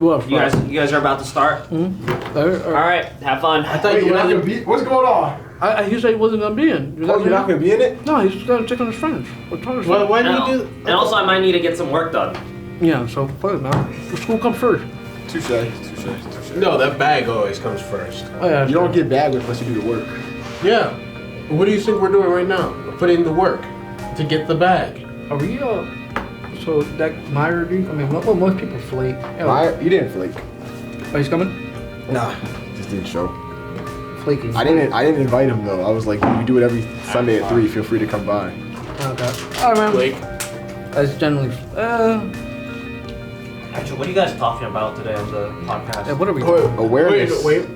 Well, You guys are about to start? Mm-hmm. All right, have fun. I thought you're not gonna be. What's going on? He said he wasn't gonna be in. Oh, you're not gonna be in it? No, he's gonna check on his friends. Why do you do? And also, I might need to get some work done. Yeah, so fuck it, man. The school comes first. Touche. No, that bag always comes first. Oh yeah. You don't get bag unless you do the work. Yeah. What do you think we're doing right now? We're putting in the work to get the bag. Are we so that Meyer dude? I mean, well, most people flake. Meyer, you didn't flake. Oh, he's coming? Nah, just didn't show. Flaking. I didn't invite him though. I was like, we do it every Sunday at 3. Feel free to come by. Okay. Alright, man. Blake. That's generally. Actually, what are you guys talking about today on the podcast? Yeah, what are we? Awareness. Wait.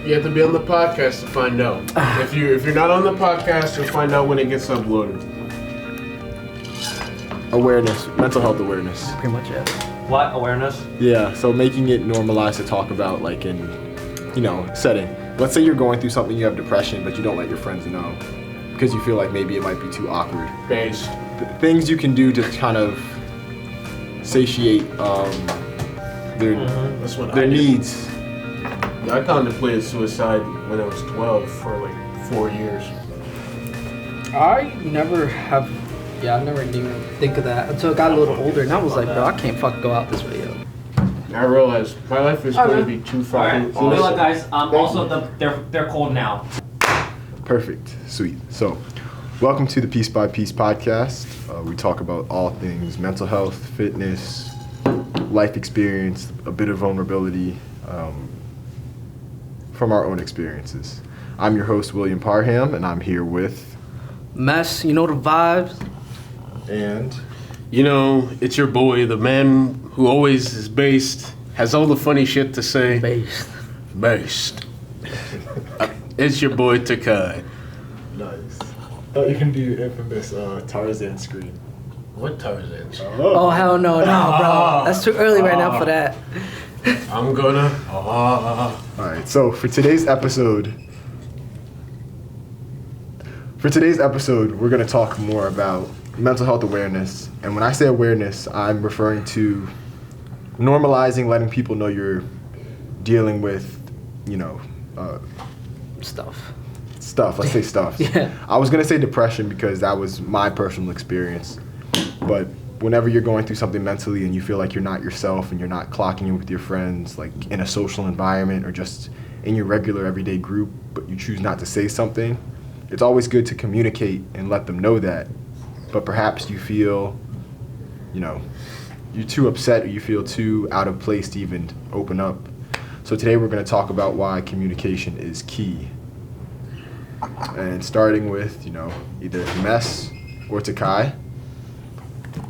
You have to be on the podcast to find out. If you're not on the podcast, you'll find out when it gets uploaded. Awareness. Mental health awareness. Pretty much it. What? Awareness? Yeah. So making it normalized to talk about, like in, setting. Let's say you're going through something, you have depression, but you don't let your friends know because you feel like maybe it might be too awkward. Based. Things you can do to kind of satiate That's what their I did. needs. I contemplated suicide when I was 12 for like 4 years. I never have. Yeah, I never even think of that until I got a little older, and I was like, bro, I can't fucking go out this way, yo. I realized my life is going to be too Alright, fucking so good luck, awesome. guys. Also, they're cold now. Perfect. Sweet. So, welcome to the Piece by Piece podcast. We talk about all things mental health, fitness, life experience, a bit of vulnerability from our own experiences. I'm your host, William Parham, and I'm here with... Mess, you know the vibes. And... You know, it's your boy, the man who always is based, has all the funny shit to say. Based. It's your boy, Takai. Nice. Thought you can do infamous Tarzan scream. What Tarzan? Oh hell no, bro. That's too early right now for that. I'm gonna. Alright, so for today's episode, we're going to talk more about mental health awareness. And when I say awareness, I'm referring to normalizing, letting people know you're dealing with, stuff. Let's say stuff. Yeah. I was going to say depression because that was my personal experience. But whenever you're going through something mentally and you feel like you're not yourself and you're not clocking in with your friends, like in a social environment or just in your regular everyday group, but you choose not to say something, it's always good to communicate and let them know that. But perhaps you feel, you're too upset or you feel too out of place to even open up. So today we're going to talk about why communication is key. And starting with, either Mess or Takai.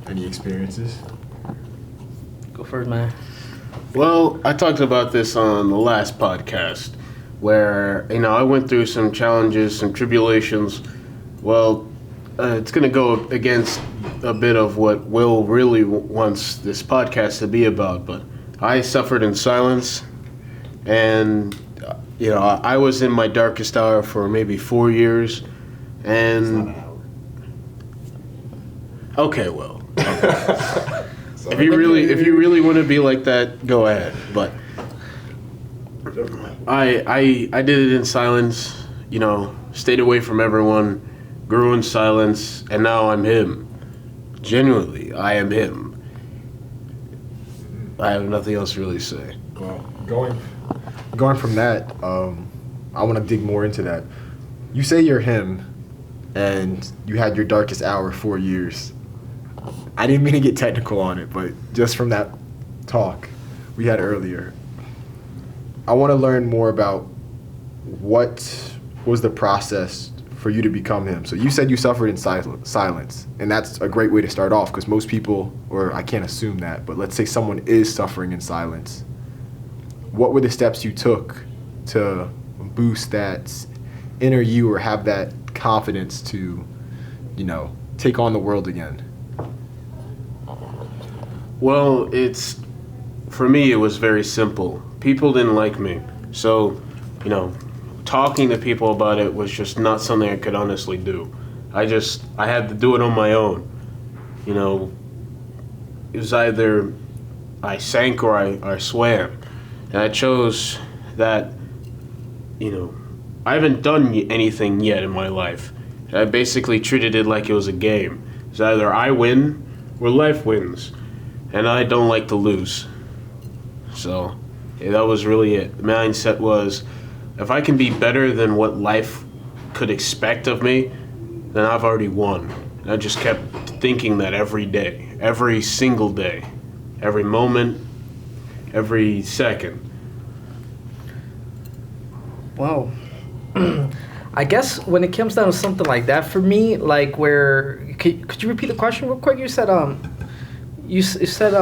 Any experiences? Go first, man. Well, I talked about this on the last podcast where, I went through some challenges, some tribulations. Well, it's going to go against a bit of what Will really wants this podcast to be about, but I suffered in silence, and, I was in my darkest hour for maybe 4 years, and... Okay, Will. Okay. If you really want to be like that, go ahead. But I did it in silence, stayed away from everyone, grew in silence, and now I'm him. Genuinely, I am him. I have nothing else to really say. Well, going from that, I want to dig more into that. You say you're him, and you had your darkest hour 4 years. I didn't mean to get technical on it, but just from that talk we had earlier, I want to learn more about what was the process for you to become him. So you said you suffered in silence, and that's a great way to start off because most people, or I can't assume that, but let's say someone is suffering in silence. What were the steps you took to boost that inner you or have that confidence to, take on the world again? Well, for me, it was very simple. People didn't like me. So, talking to people about it was just not something I could honestly do. I had to do it on my own. It was either I sank or I swam. And I chose that, I haven't done anything yet in my life. And I basically treated it like it was a game. It's either I win or life wins. And I don't like to lose. So, yeah, that was really it. The mindset was, if I can be better than what life could expect of me, then I've already won. And I just kept thinking that every day, every single day, every moment, every second. Well, I guess when it comes down to something like that, for me, like where could you repeat the question real quick? You said you said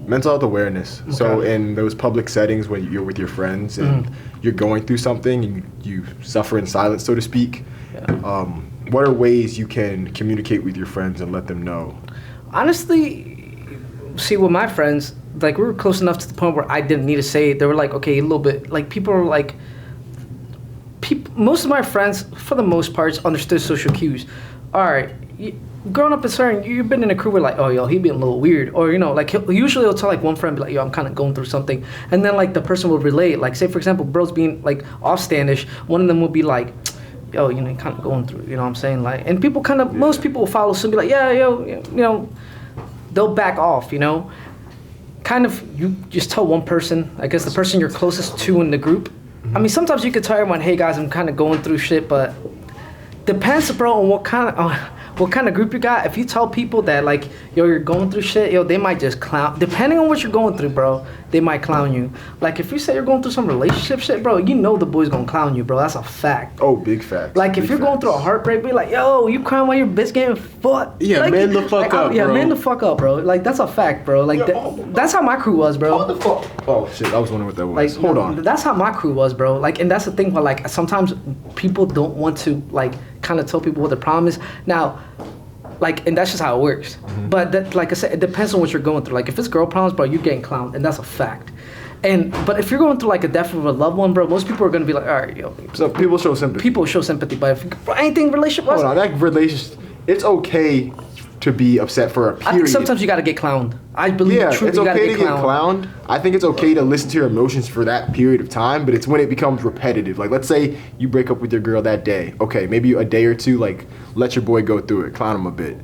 Mental health awareness. Okay. So in those public settings when you're with your friends and you're going through something and you suffer in silence, so to speak, what are ways you can communicate with your friends and let them know? Honestly, see, with my friends, like we were close enough to the point where I didn't need to say it. They were like, okay, a little bit. Like people are like, most of my friends, for the most part, understood social cues. All right, growing up in certain, you've been in a crew where like, oh, yo, he being a little weird. Or, like usually he'll tell like one friend, be like, yo, I'm kind of going through something. And then like the person will relate. Like say, for example, bro's being like offstandish. One of them will be like, yo, you're kind of going through, you know what I'm saying? Like, and people kind of, most people will follow suit and be like, yeah, yo, they'll back off, Kind of, you just tell one person, I guess the person you're closest to in the group. I mean, sometimes you could tell everyone, hey guys, I'm kind of going through shit, but depends, bro, on what kind of group you got. If you tell people that like, yo, you're going through shit, yo, they might just clown. Depending on what you're going through, bro, they might clown you. Like if you say you're going through some relationship shit, bro, the boy's gonna clown you, bro. That's a fact. Oh, big facts. Like if you're going through a heartbreak, be like, yo, you crying while your bitch getting fucked. Yeah, like, man the fuck up, yeah, bro. man the fuck up, bro. Like that's a fact, bro. Like that's how my crew was, bro. What the fuck? Oh shit, I was wondering what that was. Like, Hold on. That's how my crew was, bro. Like, and that's the thing where like sometimes people don't want to like kind of tell people what the problem is. Now, like, and that's just how it works. But that, like I said, it depends on what you're going through. Like if it's girl problems, bro, you're getting clowned, and that's a fact. But if you're going through like a death of a loved one, bro, most people are gonna be like, all right, yo. So people show sympathy. People show sympathy, but if anything relationship was, Hold on, that relationship, it's okay to be upset for a period. I think sometimes you gotta get clowned. I believe truly it's you gotta okay to get get clowned. clowned. I think it's okay to listen to your emotions for that period of time, but it's when it becomes repetitive. Like, let's say you break up with your girl that day. Okay, maybe a day or two, like, let your boy go through it, clown him a bit.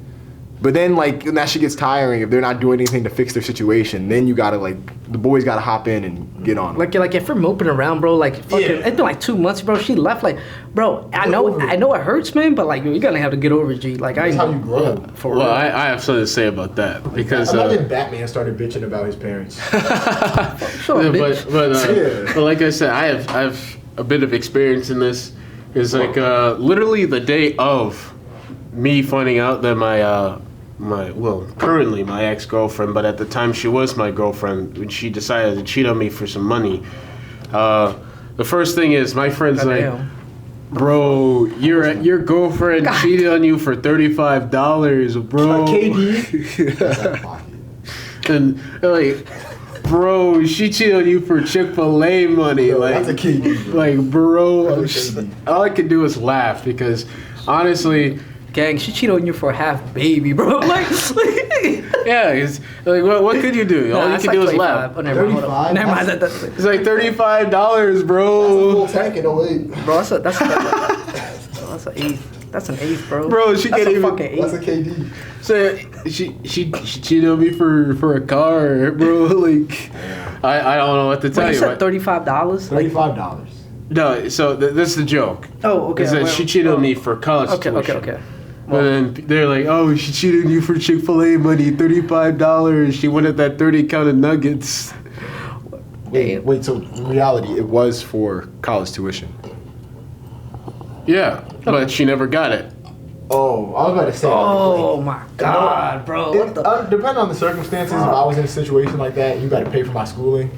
But then, like, when that shit gets tiring, if they're not doing anything to fix their situation, then you gotta, like, the boys gotta hop in and get on 'em. Like if you're moping around, bro, like fucking, it's been like 2 months, bro. She left, like, bro. I know it hurts, man, but like, you're gonna have to get over it, G. Like, That's how you grow. For Well, real. I have something to say about that because Imagine Batman started bitching about his parents. Sure, yeah, bitch. but like I said, I have a bit of experience in this. It's like literally the day of me finding out that currently my ex-girlfriend, but at the time she was my girlfriend, when she decided to cheat on me for some money. The first thing is my friend's like, bro, your girlfriend cheated on you for $35, bro. KD. And they're like, bro, she cheated on you for Chick-fil-A money. Like, that's a KD. Like, bro, That's a KD. all I could do was laugh because honestly, Gang, she cheated on you for a half baby, bro. Like yeah, it's like what could you do? All you it's can like do is 25. laugh. Oh, never mind. Hold up. 35? Never mind. That's It's like $35, bro. Tank in 08. bro. That's an eighth. That's an eighth, bro. Bro, she that's can't a even. fucking That's a eighth. KD. So she cheated on me for a car, bro. Like I don't know what to tell Wait, you you. said $35? $35. No, so this is the joke. Oh, okay. Is that she cheated on me for college tuition. Okay. And then they're like, oh, she cheated on you for Chick-fil-A money, $35. She wanted that 30 count of nuggets. Wait, so in reality, it was for college tuition. Yeah, but she never got it. Oh, I was about to say. Oh my God, bro. What the? Depending on the circumstances, if I was in a situation like that, you got to pay for my schooling.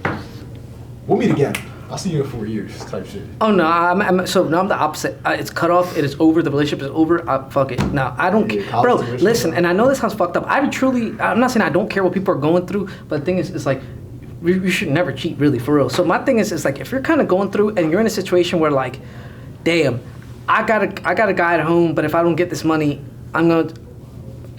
We'll meet again. I'll see you in 4 years, type shit. Oh no, so now I'm the opposite. It's cut off. It is over. The relationship is over. Fuck it. Now I don't care, bro. Listen, and I know this sounds fucked up. I'm not saying I don't care what people are going through, but the thing is, it's like you should never cheat, really, for real. So my thing is like if you're kind of going through and you're in a situation where like, damn, I got a guy at home, but if I don't get this money, I'm gonna.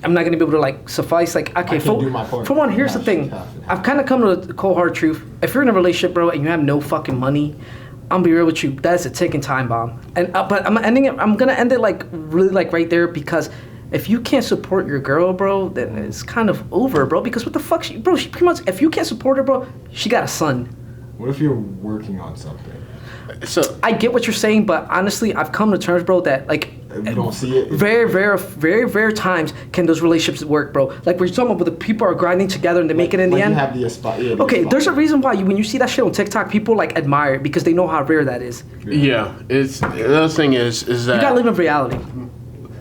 I'm not gonna be able to like suffice. Like, okay, can't do my part. for one, here's Yeah, the thing. she has to. I've kind of come to the cold hard truth. If you're in a relationship, bro, and you have no fucking money, I'm gonna be real with you. That's a ticking time bomb. And but I'm ending it. I'm gonna end it like really like right there because if you can't support your girl, bro, then it's kind of over, bro. Because what the fuck, she pretty much. If you can't support her, bro, she got a son. What if you're working on something? So I get what you're saying, but honestly, I've come to terms, bro, that like We don't see it. very, very, very rare times can those relationships work, bro. Like we're talking about, where the people are grinding together and they make it in the When end. you have the aspire. Okay, there's a reason why when you see that shit on TikTok, people like admire it because they know how rare that is. yeah, it's the other thing is that You gotta live in reality.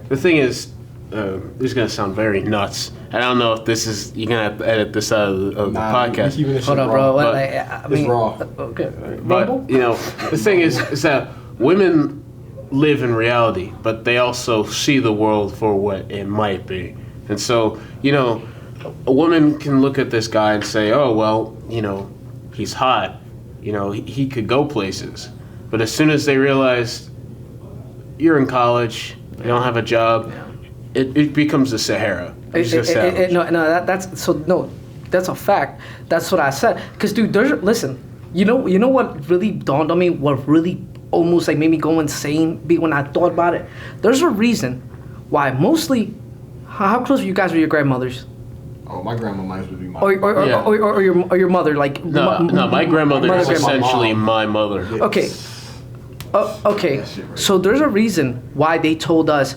the thing is, this is gonna sound very nuts. And I don't know if this is you're gonna have to edit this out of the podcast. Hold on, bro. What, But I it's mean, raw. Okay. But Rumble? you know, the thing is that women live in reality, but they also see the world for what it might be. And so, you know, a woman can look at this guy and say, "Oh, well, you know, he's hot. You know, he could go places." But as soon as they realize you're in college, you don't have a job, it becomes the Sahara. It's just savage. No, that's a fact. That's what I said. Cause dude, listen, you know what really dawned on me? What really almost like made me go insane when I thought about it? There's a reason why mostly. How close are you guys with your grandmothers? Oh, my grandma might as well be my. Or your mother? Like No, my grandmother is essentially my mother. Okay. Okay. So there's a reason why they told us,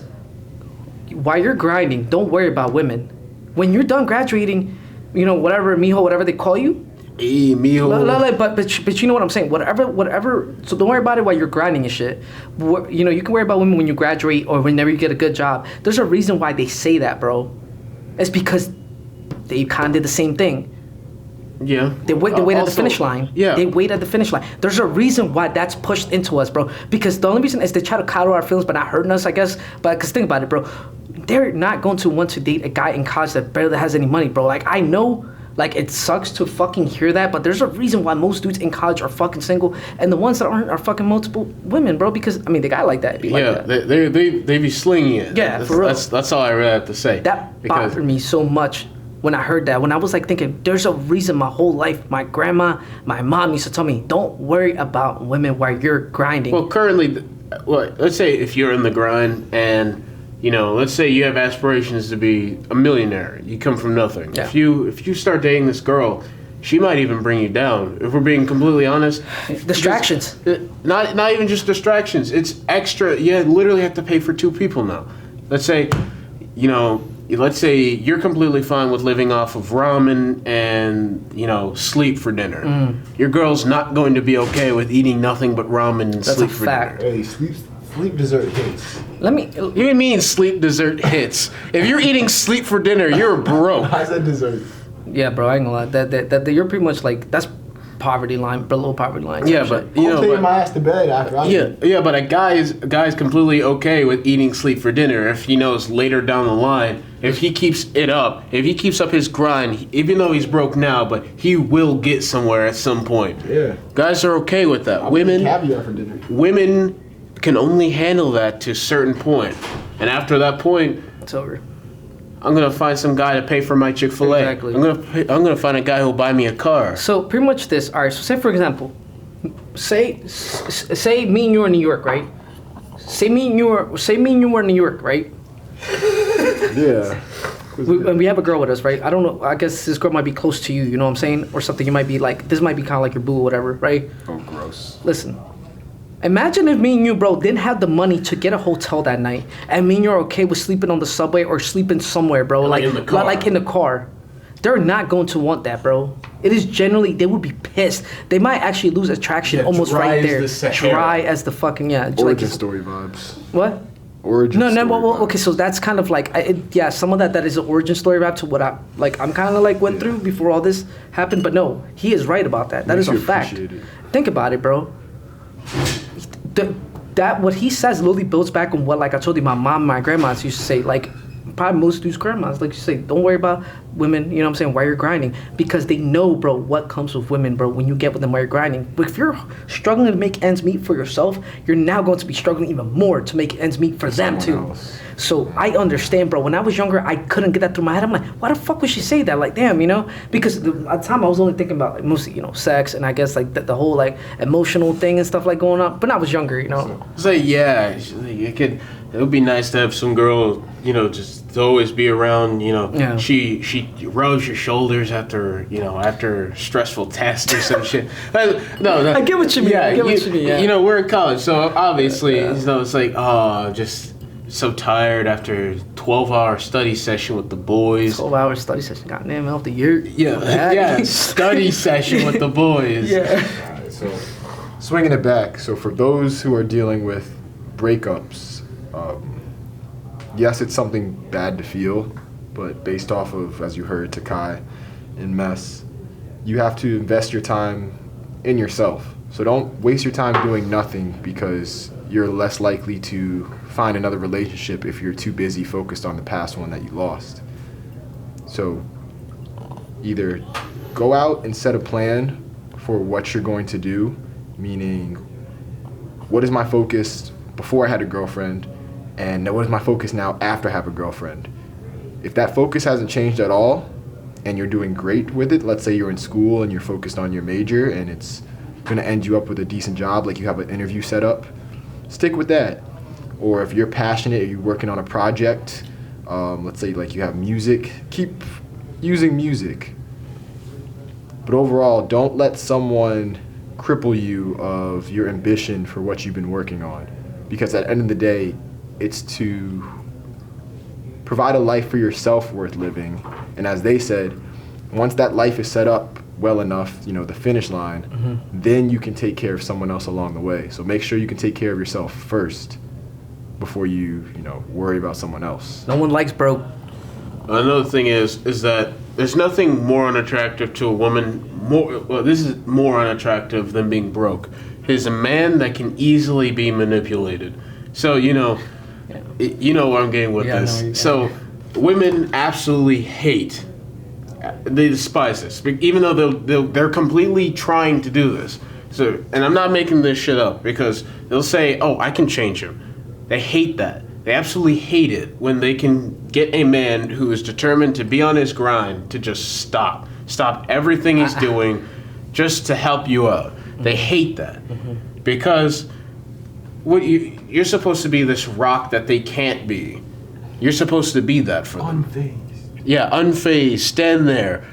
while you're grinding, don't worry about women. When you're done graduating, you know, whatever, mijo, whatever they call you. Hey, mijo. But you know what I'm saying. Whatever. So don't worry about it while you're grinding and shit. You know, you can worry about women when you graduate or whenever you get a good job. There's a reason why they say that, bro. It's because they kind of did the same thing. Yeah. They wait at the Also, finish line. Yeah. They wait at the finish line. There's a reason why that's pushed into us, bro. Because the only reason is they try to coddle our feelings, but not hurting us, I guess. But because think about it, bro. They're not going to want to date a guy in college that barely has any money, bro. Like, I know, like, it sucks to fucking hear that, but there's a reason why most dudes in college are fucking single, and the ones that aren't are fucking multiple women, bro. Because, I mean, the guy like that. Be Yeah, like that. they be slinging it. Yeah, for real. That's all I really have to say. That bothered me so much when I heard that. When I was like thinking, there's a reason my whole life, my grandma, my mom used to tell me, don't worry about women while you're grinding. Well, currently, let's say if you're in the grind and, you know, let's say you have aspirations to be a millionaire. You come from nothing. Yeah. If you start dating this girl, she might even bring you down. If we're being completely honest. Distractions. Not even just distractions. It's extra. You literally have to pay for two people now. Let's say, you know, let's say you're completely fine with living off of ramen and, you know, sleep for dinner. Your girl's not going to be okay with eating nothing but ramen and That's sleep a for fact. dinner. Hey, sleep dessert hits. Let me. You mean sleep dessert hits? If you're eating sleep for dinner, you're broke. I said dessert. Yeah, bro, I ain't gonna lie. That you're pretty much like, that's poverty line, below poverty line. Yeah, type but shit. you I'm know, taking my ass to bed after I yeah, but a guy's completely okay with eating sleep for dinner if he knows later down the line, if he keeps up his grind, even though he's broke now, but he will get somewhere at some point. Yeah. Guys are okay with that. I'll eat caviar for dinner. Women can only handle that to a certain point, and after that point, It's over. I'm gonna find some guy to pay for my Chick-fil-A. Exactly. I'm gonna find a guy who'll buy me a car. So pretty much this. All right. So say for example, say me and you are in New York, right? Say me and you were in New York, right? Yeah. And we have a girl with us, right? I don't know. I guess this girl might be close to you. You know what I'm saying, or something. You might be like, this might be kind of like your boo, or whatever, right? Oh, gross. Listen. Imagine if me and you, bro, didn't have the money to get a hotel that night, and me and you're okay with sleeping on the subway or sleeping somewhere, bro, like in the car. like in the car. They're not going to want that, bro. It is generally, they would be pissed. They might actually lose attraction almost dry right as there. the Sahara. Dry as the fucking Origin story vibes. what? Origin No, story well, vibes. okay, so that's kind of like, yeah, some of that is an origin story rap to what I'm kind of like went through before all this happened, but no, he is right about that. That is Makes a you fact. appreciate it. Think about it, bro. That what he says literally builds back on what, like I told you, my mom and my grandma used to say, like, probably most dudes' grandmas, like you say, don't worry about women, you know what I'm saying, while you're grinding, because they know, bro, what comes with women, bro, when you get with them while you're grinding. But if you're struggling to make ends meet for yourself, you're now going to be struggling even more to make ends meet for them too. Else. So I understand, bro. When I was younger, I couldn't get that through my head. I'm like, why the fuck would she say that? Like, damn, you know? Because at the time, I was only thinking about, like, mostly, you know, sex, and I guess, like, the whole, like, emotional thing and stuff, like, going on. But I was younger, you know? It's like, yeah, it would be nice to have some girl, you know, just to always be around, you know. Yeah. She rubs your shoulders after stressful tests or some shit. No. I get what you mean. Yeah, I get what you mean, yeah. You know, we're in college, so obviously, you know, it's like, oh, just so tired after 12-hour study session with the boys. 12-hour study session. Goddamn, off the year. Yeah, study session with the boys. Yeah. Alright, so swinging it back. So for those who are dealing with breakups, yes, it's something bad to feel, but based off of, as you heard, Takai and Mess, you have to invest your time in yourself. So don't waste your time doing nothing, because you're less likely to find another relationship if you're too busy focused on the past one that you lost. So either go out and set a plan for what you're going to do, meaning what is my focus before I had a girlfriend, and what is my focus now after I have a girlfriend. If that focus hasn't changed at all and you're doing great with it, let's say you're in school and you're focused on your major and it's going to end you up with a decent job, like you have an interview set up, stick with that. Or if you're passionate or you're working on a project, let's say like you have music, keep using music. But overall, don't let someone cripple you of your ambition for what you've been working on. Because at the end of the day, it's to provide a life for yourself worth living. And as they said, once that life is set up well enough, you know, the finish line, then you can take care of someone else along the way. So make sure you can take care of yourself first before you know, worry about someone else. No one likes broke. Another thing is that there's nothing more unattractive to a woman. This is more unattractive than being broke. Is a man that can easily be manipulated. So you know where I'm getting with this. So women absolutely hate. They despise this, even though they're completely trying to do this. So, and I'm not making this shit up, because they'll say, "Oh, I can change him." They hate that. They absolutely hate it when they can get a man who is determined to be on his grind to just stop everything he's doing, just to help you out. They hate that, because you're supposed to be this rock that they can't be. You're supposed to be that for them. Unfazed. Yeah, unfazed, stand there,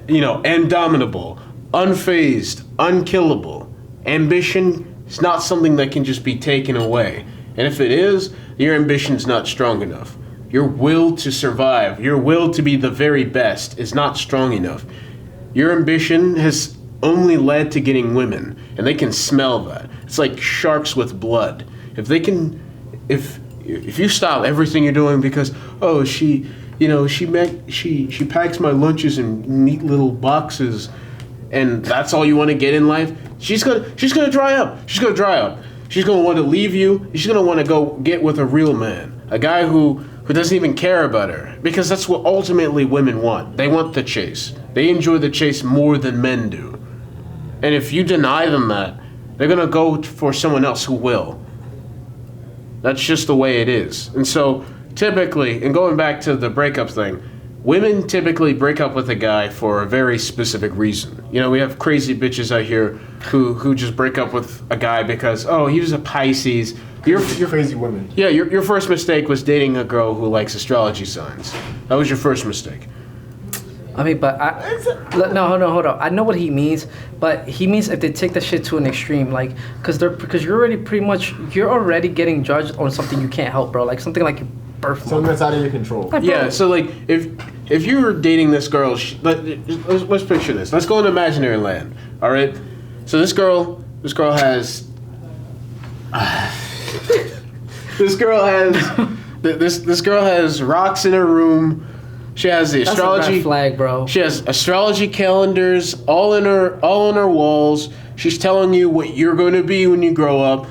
indomitable, unfazed, unkillable. Ambition is not something that can just be taken away. And if it is, your ambition's not strong enough. Your will to survive, your will to be the very best is not strong enough. Your ambition has only led to getting women, and they can smell that. It's like sharks with blood. If you stop everything you're doing because, oh, she packs my lunches in neat little boxes, and that's all you want to get in life, she's gonna dry up. She's gonna dry up. She's gonna want to leave you. She's gonna want to go get with a real man, a guy who doesn't even care about her, because that's what ultimately women want. They want the chase. They enjoy the chase more than men do. And if you deny them that, they're gonna go for someone else who will. That's just the way it is. And so, typically, and going back to the breakup thing, women typically break up with a guy for a very specific reason. You know, we have crazy bitches out here who just break up with a guy because, oh, he was a Pisces. You're crazy women. Yeah, your first mistake was dating a girl who likes astrology signs. That was your first mistake. I mean, but no, hold on. I know what he means, but he means if they take the shit to an extreme, like, because you're already getting judged on something you can't help, bro. Like something like your birth month. Something that's out of your control. Like, Yeah, so like if you were dating this girl, let's picture this. Let's go into imaginary land. All right. So this girl has. This girl has rocks in her room. She has the astrology. That's a red flag, bro. She has astrology calendars all in her walls. She's telling you what you're going to be when you grow up.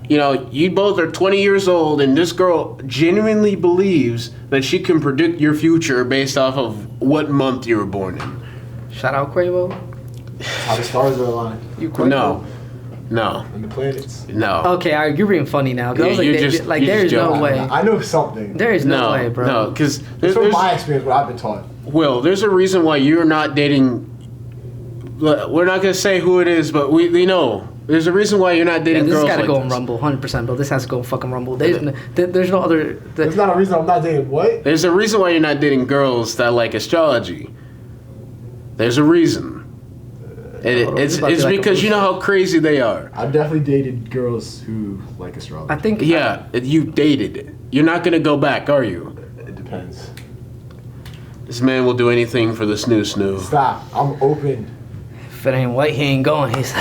You know, you both are 20 years old, and this girl genuinely believes that she can predict your future based off of what month you were born in. Shout out Quavo. How the stars are aligned. You Quavo. No. And the planets. No. Okay, all right, you're being funny now. 'Cause I was Yeah, like, you're just- like you're there is just no joking. way. I know something. There is no way, bro. No, because It's from my experience, what I've been taught. Will, there's a reason why you're not dating. We're not gonna say who it is, but we know. There's a reason why you're not Yeah, dating this has girls got to like go on this. Rumble, 100%, bro. This has to go on fucking Rumble. There's no other. There's not a reason I'm not dating what? There's a reason why you're not dating girls that like astrology. There's a reason. And This is about to it's be like a because you know how crazy they are. I've definitely dated girls who like astrology. I think. Yeah, you dated it. You're not gonna go back, are you? It depends. This man will do anything for the snoo. Stop. I'm open. If it ain't white, he ain't going. He's.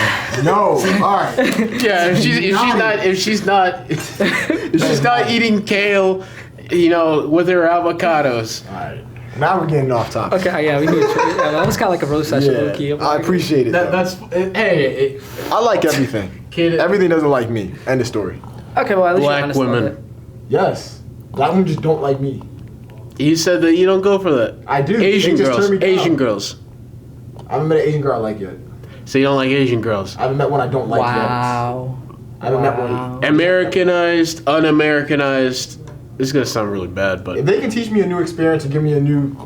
No. Alright. Yeah, if she's not eating kale, you know, with her avocados. Alright. Now we're getting off topic. Okay, yeah, we need. Yeah, that was kind of like a roast session, low-key. I appreciate it. though. Hey, I like everything. Kid- Everything doesn't like me. End of story. Okay, well, at least you're Black honest about women. it. Yes. Black women just don't like me. You said that you don't go for that. I do. Asian They just girls. turn me down. Asian girls. I haven't met an Asian girl I like yet. So you don't like Asian girls. I haven't met one I don't like Wow. yet. I haven't met one. Americanized, un-Americanized. This is gonna sound really bad, but If they can teach me a new experience and give me a new,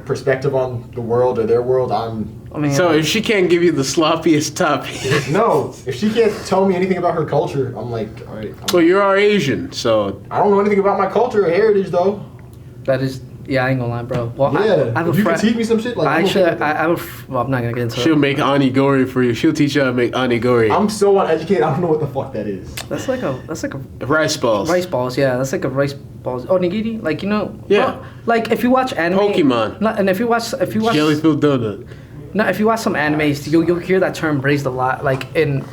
perspective on the world or their world, I mean, so if she can't give you the sloppiest topping, No, if she can't tell me anything about her culture, I'm like, all right. well, you're our Asian, so I don't know anything about my culture or heritage, though. that is. Yeah, I ain't gonna lie, bro. Well, Yeah, I have if a you friend. can teach me some shit, like, I I'm actually, okay with I have a. Well, I'm not gonna get into she'll it. make onigiri for you. She'll teach you how to make onigiri. I'm so uneducated, I don't know what the fuck that is. That's like a Rice balls. rice balls. Yeah, that's like a rice balls. Oh, nigiri, like Yeah. bro, like if you watch anime. Pokemon. No, and if you watch Jelly-filled donut. No, if you watch some animes, you'll hear that term raised a lot. Like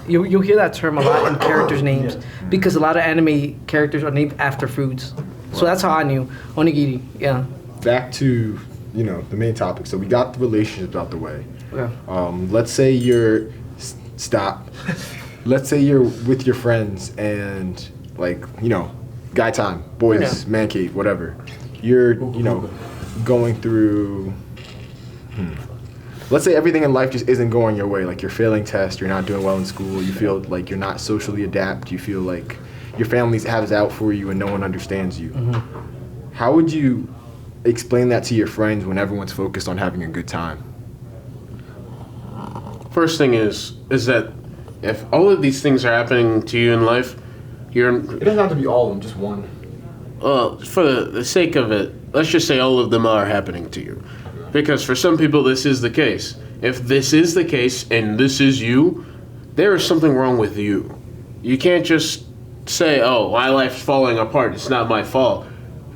you'll hear that term a lot in characters' names because a lot of anime characters are named after foods. So that's how I knew onigiri. Yeah. Back to, the main topic. So we got the relationships out the way. Okay. Let's say you're stop. Let's say you're with your friends and guy time, boys, Yeah. man cave, whatever. You're, going through. Let's say everything in life just isn't going your way. Like you're failing tests, you're not doing well in school, you feel like you're not socially adept, you feel like your family has it out for you and no one understands you. How would you explain that to your friends when everyone's focused on having a good time? First thing is that if all of these things are happening to you in life, It doesn't have to be all of them, just one. well, for the sake of it, let's just say all of them are happening to you. Because for some people, this is the case. If this is the case and this is you, there is something wrong with you. You can't just say, oh, my life's falling apart, it's not my fault.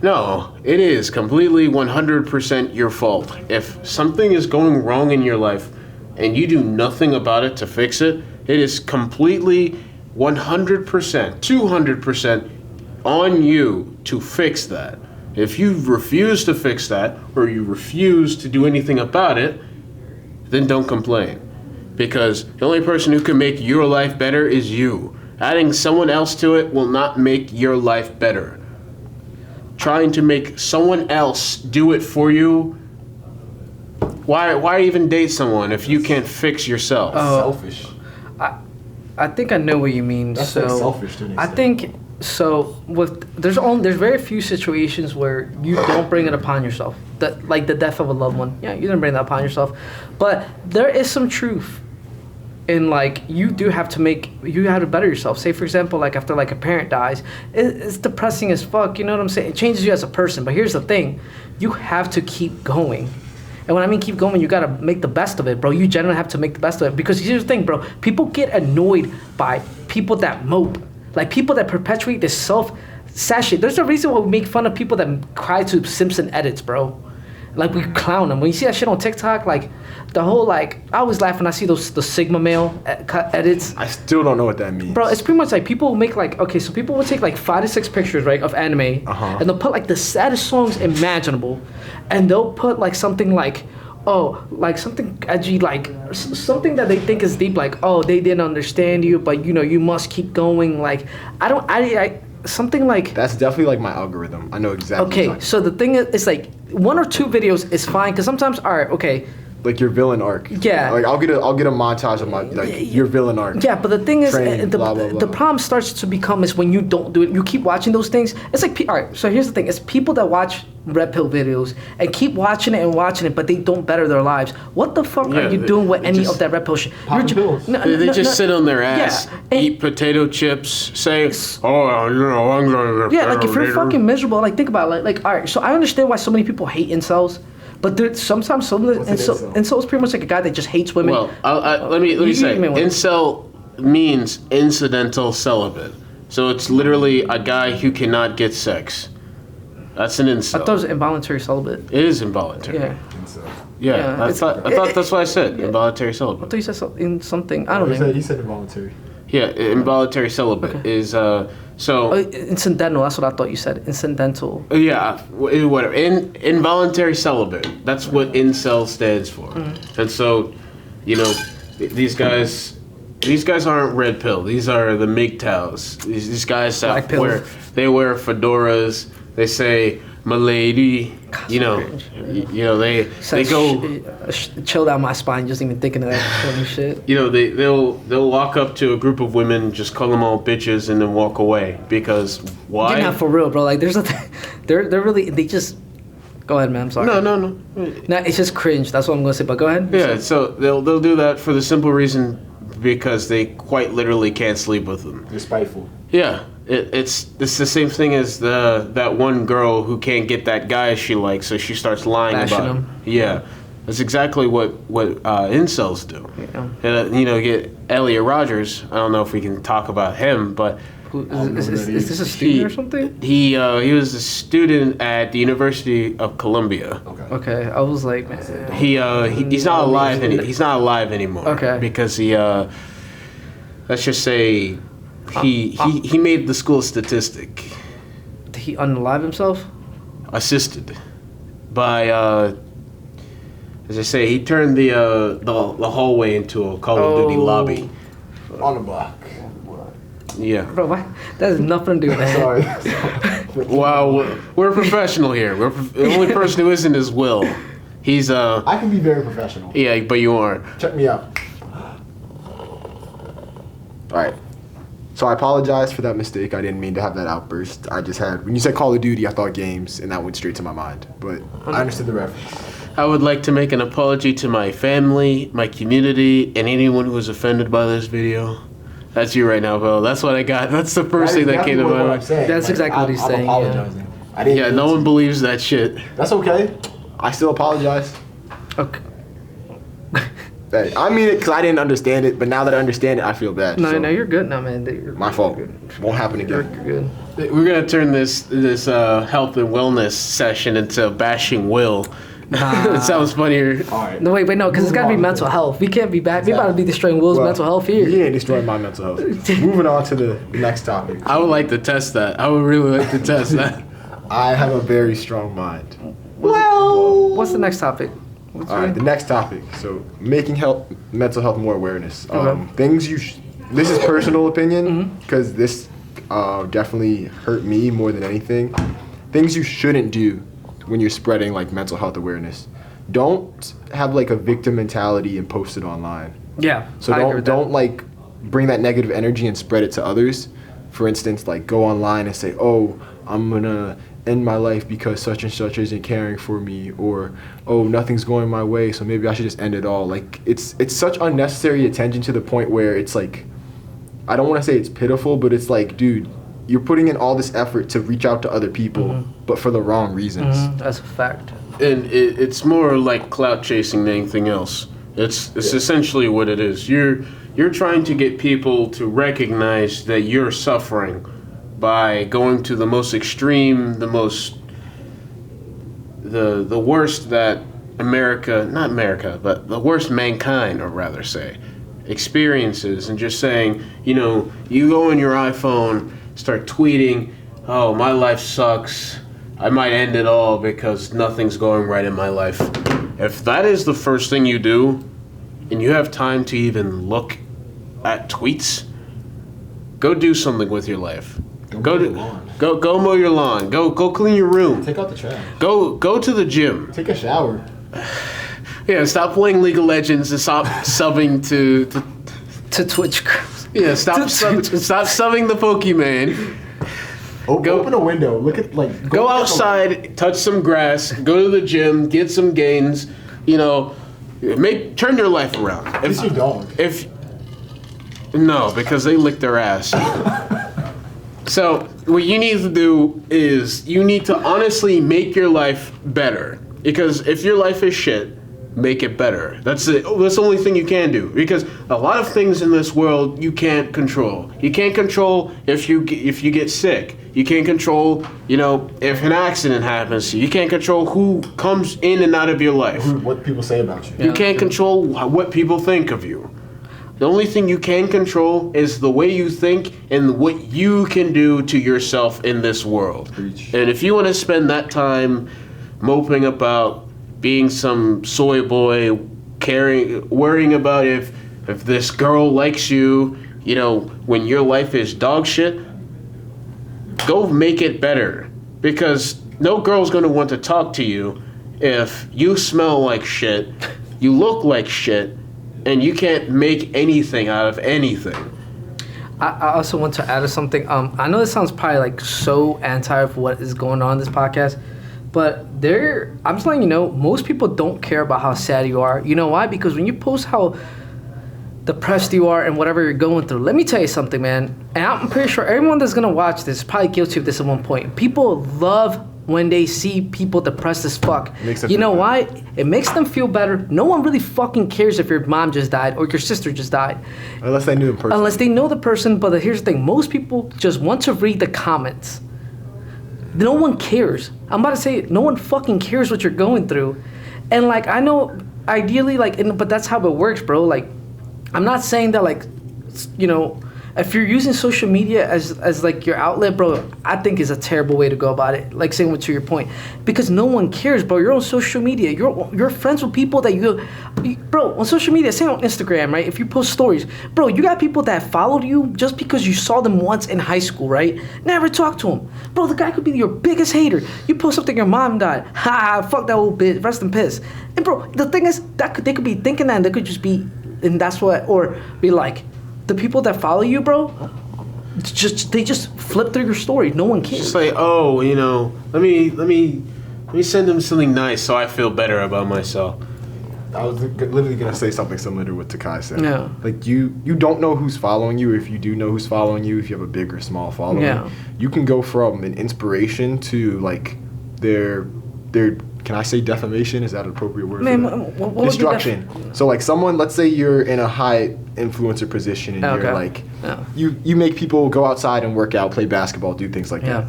No, it is completely 100% your fault. If something is going wrong in your life and you do nothing about it to fix it, it is completely 100%, 200% on you to fix that. If you refuse to fix that, or you refuse to do anything about it, then don't complain. Because the only person who can make your life better is you. Adding someone else to it will not make your life better. Trying to make someone else do it for you, why even date someone if you can't fix yourself? Selfish. I think I know what you mean. That's so like selfish to an I extent. think so. There's very few situations where you don't bring it upon yourself. Like the death of a loved one. Yeah, you didn't bring that upon yourself, but there is some truth in like you have to better yourself. Say for example, like after like a parent dies, it's depressing as fuck. You know what I'm saying? It changes you as a person. But here's the thing, you have to keep going. And when I mean keep going, you gotta make the best of it, bro. You generally have to make the best of it. Because here's the thing, bro. People get annoyed by people that mope. Like people that perpetuate this sad shit. There's a reason why we make fun of people that cry to Simpson edits, bro. Like we clown them. When you see that shit on TikTok, like the whole like, I always laugh when I see the Sigma male edits. I still don't know what that means. Bro, it's pretty much like people make like, okay, so people will take like 5 to 6 pictures, right, of anime, Uh-huh. and they'll put like the saddest songs imaginable, and they'll put like something like, oh, like something edgy, like something that they think is deep, like, oh, they didn't understand you, but you know, you must keep going. Like, I something like. That's definitely like my algorithm. I know exactly. what Okay, you're so the thing is, it's like 1 or 2 videos is fine, because sometimes, all right, okay. like your villain arc. Yeah. Like I'll get a montage of my your villain arc. Yeah, but the thing is, Training, the blah, blah, blah. the problem starts to become is when you don't do it. You keep watching those things. It's like, all right. So here's the thing: it's people that watch red pill videos and keep watching it, but they don't better their lives. What the fuck Yeah, are you they- doing with they any just of that red pill shit? popping pills. They just sit on their ass, Yeah, and- eat potato chips, say, "Oh, you know, I'm gonna." Yeah, like if you're later." fucking miserable, like think about it. Like all right, so I understand why so many people hate incels, but sometimes some of the What's an incel is pretty much like a guy that just hates women. Well, let me You say, mean what? incel means incidental celibate. So it's literally a guy who cannot get sex. That's an I incel. thought it was involuntary celibate. It is involuntary. Yeah, Yeah, Yeah, I it's- thought that's what I said. Involuntary I celibate. thought you said in something. I don't know. He said involuntary. Yeah, involuntary celibate is Oh, so. incidental. That's what I thought you said. Incidental. Yeah, whatever. Involuntary celibate. That's what incel stands for. And so, you know, these guys aren't red pill. These are the MGTOWs. These guys Black pill. they wear fedoras. They say "milady." You know, they go. Chill down my spine just even thinking of that funny shit. You know, they'll walk up to a group of women, just call them all bitches, and then walk away because why? You're not for real, bro. Like there's a, they're really they just. Go ahead, man. I'm sorry. No. No, it's just cringe. That's what I'm gonna say. But go ahead. Yeah, so they'll do that for the simple reason because they quite literally can't sleep with them. They're spiteful. Yeah, it's the same thing as that one girl who can't get that guy she likes, so she starts lying Bashing about him. it. Yeah, that's exactly what incels do. Yeah. And, you know, get Elliot Rogers. I don't know if we can talk about him, but Who, is this a student or something? he was a student at the University of Columbia. Okay. Okay, I was like, man. He's not alive. He's not alive anymore. Okay. Because he let's just say he made the school statistic. Did he unalive himself? Assisted by as I say, he turned the hallway into a Call of Duty lobby. On the block. Yeah. Bro, why? That has nothing to do with that. Sorry. Well, we're professional here. The only person who isn't is Will. He's I can be very professional. yeah, but you aren't. Check me out. All right. So I apologize for that mistake. I didn't mean to have that outburst. I just had when you said Call of Duty, I thought games, and that went straight to my mind. But I understood the reference. I would like to make an apology to my family, my community, and anyone who was offended by this video. That's you right now, Bill. That's what I got. That's the first thing that came to my mind. That's exactly what he's saying, yeah. I'm apologizing. I didn't Yeah, mean no to. one believes that shit. That's okay. I still apologize. Okay. Hey, I mean it because I didn't understand it, but now that I understand it, I feel bad. No, so no, you're good now, man. You're my fault. Good. Won't happen You're again. good. We're gonna turn this health and wellness session into bashing Will. It sounds funnier. All right. No, wait, no, because it's gotta be mental health. We can't be bad. We about to be destroying Will's mental health here. You ain't destroying my mental health. Moving on to the next topic. I would like to test that. I would really like to test that. I have a very strong mind. What's the next topic? What's All right, the next topic. So, making mental health more awareness. Things you. This is personal opinion because this definitely hurt me more than anything. Things you shouldn't do when you're spreading like mental health awareness. Don't have like a victim mentality and post it online. Yeah. So I agree with that. don't like bring that negative energy and spread it to others. For instance, like go online and say, "Oh, I'm gonna end my life because such and such isn't caring for me," or "Oh, nothing's going my way, so maybe I should just end it all." Like it's such unnecessary attention to the point where it's like, I don't want to say it's pitiful, but it's like, dude, you're putting in all this effort to reach out to other people, but for the wrong reasons. That's a fact. And it's more like clout chasing than anything else. It's essentially what it is. You're trying to get people to recognize that you're suffering by going to the most extreme, the worst that not America, but the worst mankind, or rather say, experiences, and just saying, you know, you go on your iPhone, start tweeting, "Oh, my life sucks. I might end it all because nothing's going right in my life." If that is the first thing you do, and you have time to even look at tweets, go do something with your life. Go mow your lawn. Go clean your room. Take out the trash. Go to the gym. Take a shower. Yeah, stop playing League of Legends and stop subbing To Twitch girls. Yeah, stop subbing the Pokemon. Open a window. Look at Go outside, touch some grass, go to the gym, get some gains. You know, turn your life around. It's your dog. No, because they lick their ass. So what you need to do is you need to honestly make your life better. Because if your life is shit, make it better. That's it. That's the only thing you can do. Because a lot of things in this world you can't control. You can't control if you get sick. You can't control, if an accident happens to you. You can't control who comes in and out of your life. What people say about you. You can't control what people think of you. The only thing you can control is the way you think and what you can do to yourself in this world. Preach. And if you want to spend that time moping about being some soy boy, worrying about if this girl likes you, when your life is dog shit, go make it better. Because no girl's going to want to talk to you if you smell like shit, you look like shit, and you can't make anything out of anything. I also want to add something. I know this sounds probably like so anti of what is going on in this podcast, but I'm just letting you know, most people don't care about how sad you are. You know why? Because when you post how depressed you are and whatever you're going through, let me tell you something, man. And I'm pretty sure everyone that's gonna watch this is probably guilty of this at one point. People love when they see people depressed as fuck. You know why? It makes them feel better. No one really fucking cares if your mom just died or your sister just died. Unless they knew the person. Unless they know the person, but here's the thing. Most people just want to read the comments. No one cares. I'm about to say, no one fucking cares what you're going through. And I know ideally, but that's how it works, bro. I'm not saying that, if you're using social media as your outlet, bro, I think is a terrible way to go about it. Saying to your point, because no one cares, bro. You're on social media. You're friends with people that bro, on social media, say on Instagram, right? If you post stories, bro, you got people that followed you just because you saw them once in high school, right? Never talked to them, bro. The guy could be your biggest hater. You post something, your mom died. Ha, fuck that old bitch. Rest in piss. And bro, the thing is they could be thinking that, and they could just be, and that's what, or be like. The people that follow you, bro, they just flip through your story. No one cares. Just let me send them something nice so I feel better about myself. I was literally gonna say something similar to what Takai said. Yeah. You don't know who's following you. If you do know who's following you, if you have a big or small following, you can go from an inspiration to their. Can I say defamation? Is that an appropriate word? Man, for that? Destruction. So someone, let's say you're in a high influencer position and you're you make people go outside and work out, play basketball, do things like that.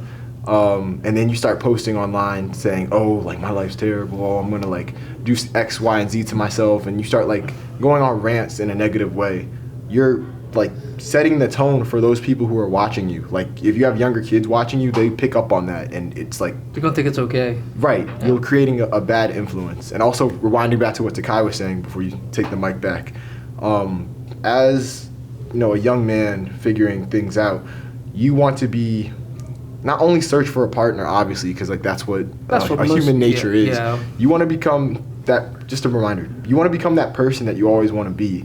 And then you start posting online saying, oh, my life's terrible. Oh, I'm gonna do X, Y, and Z to myself, and you start going on rants in a negative way. You're setting the tone for those people who are watching you. If you have younger kids watching you, they pick up on that, and it's they're gonna think it's okay. Right. Yeah. You're creating a bad influence. And also rewinding back to what Takai was saying before you take the mic back. As a young man figuring things out, you want to be not only search for a partner, obviously, because that's what human nature is. Yeah. You want to become that. Just a reminder. You want to become that person that you always want to be.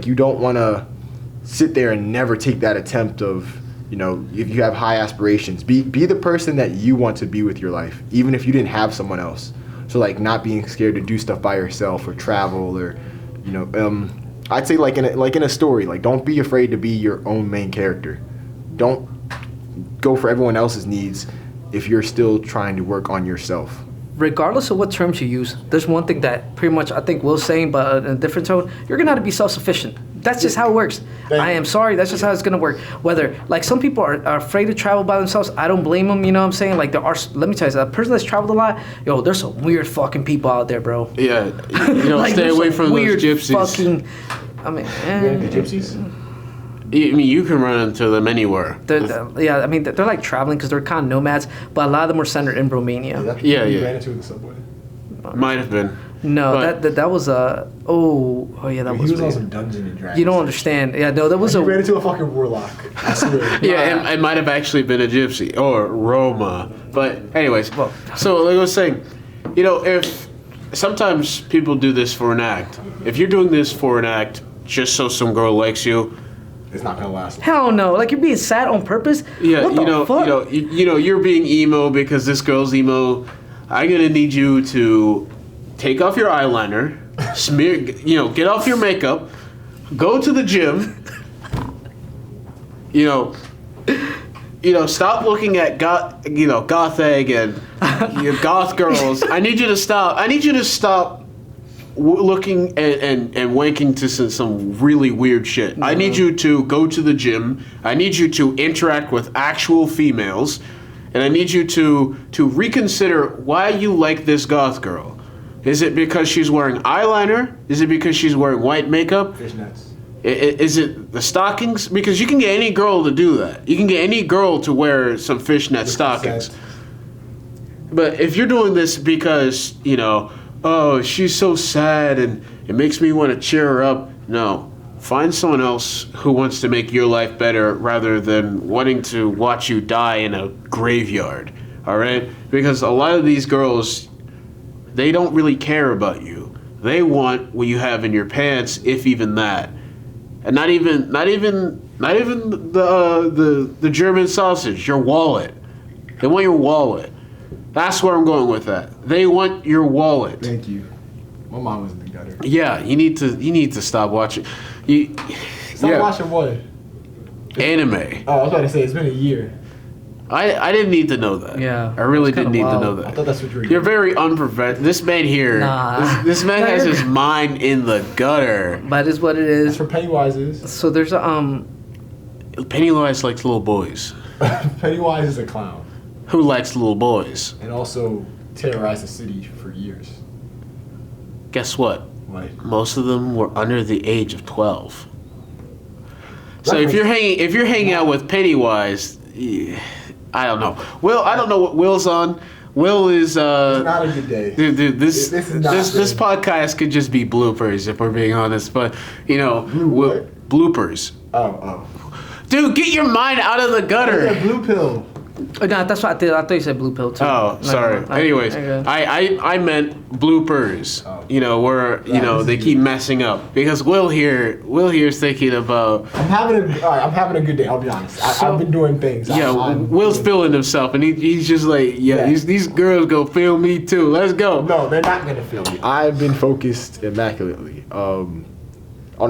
You don't want to sit there and never take that attempt of, if you have high aspirations, be the person that you want to be with your life, even if you didn't have someone else. So not being scared to do stuff by yourself or travel or, I'd say in a story, don't be afraid to be your own main character. Don't go for everyone else's needs if you're still trying to work on yourself. Regardless of what terms you use, there's one thing that pretty much I think Will's saying, but in a different tone, you're gonna have to be self-sufficient. That's just how it works. I am sorry, that's just how it's gonna work. Whether some people are afraid to travel by themselves, I don't blame them. You know what I'm saying? There are. Let me tell you, a person that's traveled a lot, there's some weird fucking people out there, bro. Yeah, stay away from those gypsies. Fucking, the gypsies. You can run into them anywhere. They're traveling because they're kind of nomads, but a lot of them were centered in Romania. You ran into in the subway. Might have been. No, But- that was a yeah, that He was was on weird. some Dungeons and Dragons. You don't understand. Yeah, no, that was He a ran into a fucking warlock. I swear. Yeah, it might have actually been a gypsy or Roma. But anyways, Well- so like I was saying, you know, if sometimes people do this for an act. If you're doing this for an act just so some girl likes you, It's not gonna last. hell no. Like you're being sad on purpose. yeah, What the you know, fuck? you're being emo because this girl's emo. I'm gonna need you to take off your eyeliner, smear, get off your makeup, go to the gym. Stop looking at goth egg and goth girls. I need you to stop. I need you to stop looking and wanking to some really weird shit. I need you to go to the gym. I need you to interact with actual females, and I need you to reconsider why you like this goth girl. Is it because she's wearing eyeliner? Is it because she's wearing white makeup? Fishnets. Is it the stockings? Because you can get any girl to do that. You can get any girl to wear some fishnet stockings. But if you're doing this because, oh, she's so sad and it makes me want to cheer her up, no. Find someone else who wants to make your life better rather than wanting to watch you die in a graveyard. All right? Because a lot of these girls, they don't really care about you. They want what you have in your pants, if even that. And not even the German sausage, your wallet. They want your wallet. That's where I'm going with that. They want your wallet. Thank you. My mom was in the gutter. Yeah, you need to stop watching. Stop watching what? Anime. Oh, I was about to say it's been a year. I didn't need to know that. Yeah, I really it's kinda didn't need to wild. know I that. thought that's what you were You're doing. very unprofessional. This man here, Nah. this man No, has you're his good. mind in the gutter. But it's what it That's is. where Pennywise is. So there's a Pennywise likes little boys. Pennywise is a clown. Who likes little boys? And also terrorized the city for years. Guess what? Like, Most of them were under the age of 12. So if Reference. you're hanging out with Pennywise, I don't know. Will, I don't know what Will's on. Will is it's not a good day. dude, this This is not this good. podcast could just be bloopers if we're being honest. But Blue what? bloopers. Oh. Dude, get your mind out of the Yeah, gutter. blue pill. no, that's what I did. I thought you said blue pill too. Oh, No, sorry. no, Anyways, okay. I meant bloopers. Oh. Where Yeah, this they is keep good. messing up because Will here's thinking about. I'm having a good day. I'll be honest. I've been doing things. Yeah, I'm Will's doing- feeling himself, and he's just like, Yeah. these girls go feel me too. Let's go. No, they're not gonna feel me. I've been focused immaculately. On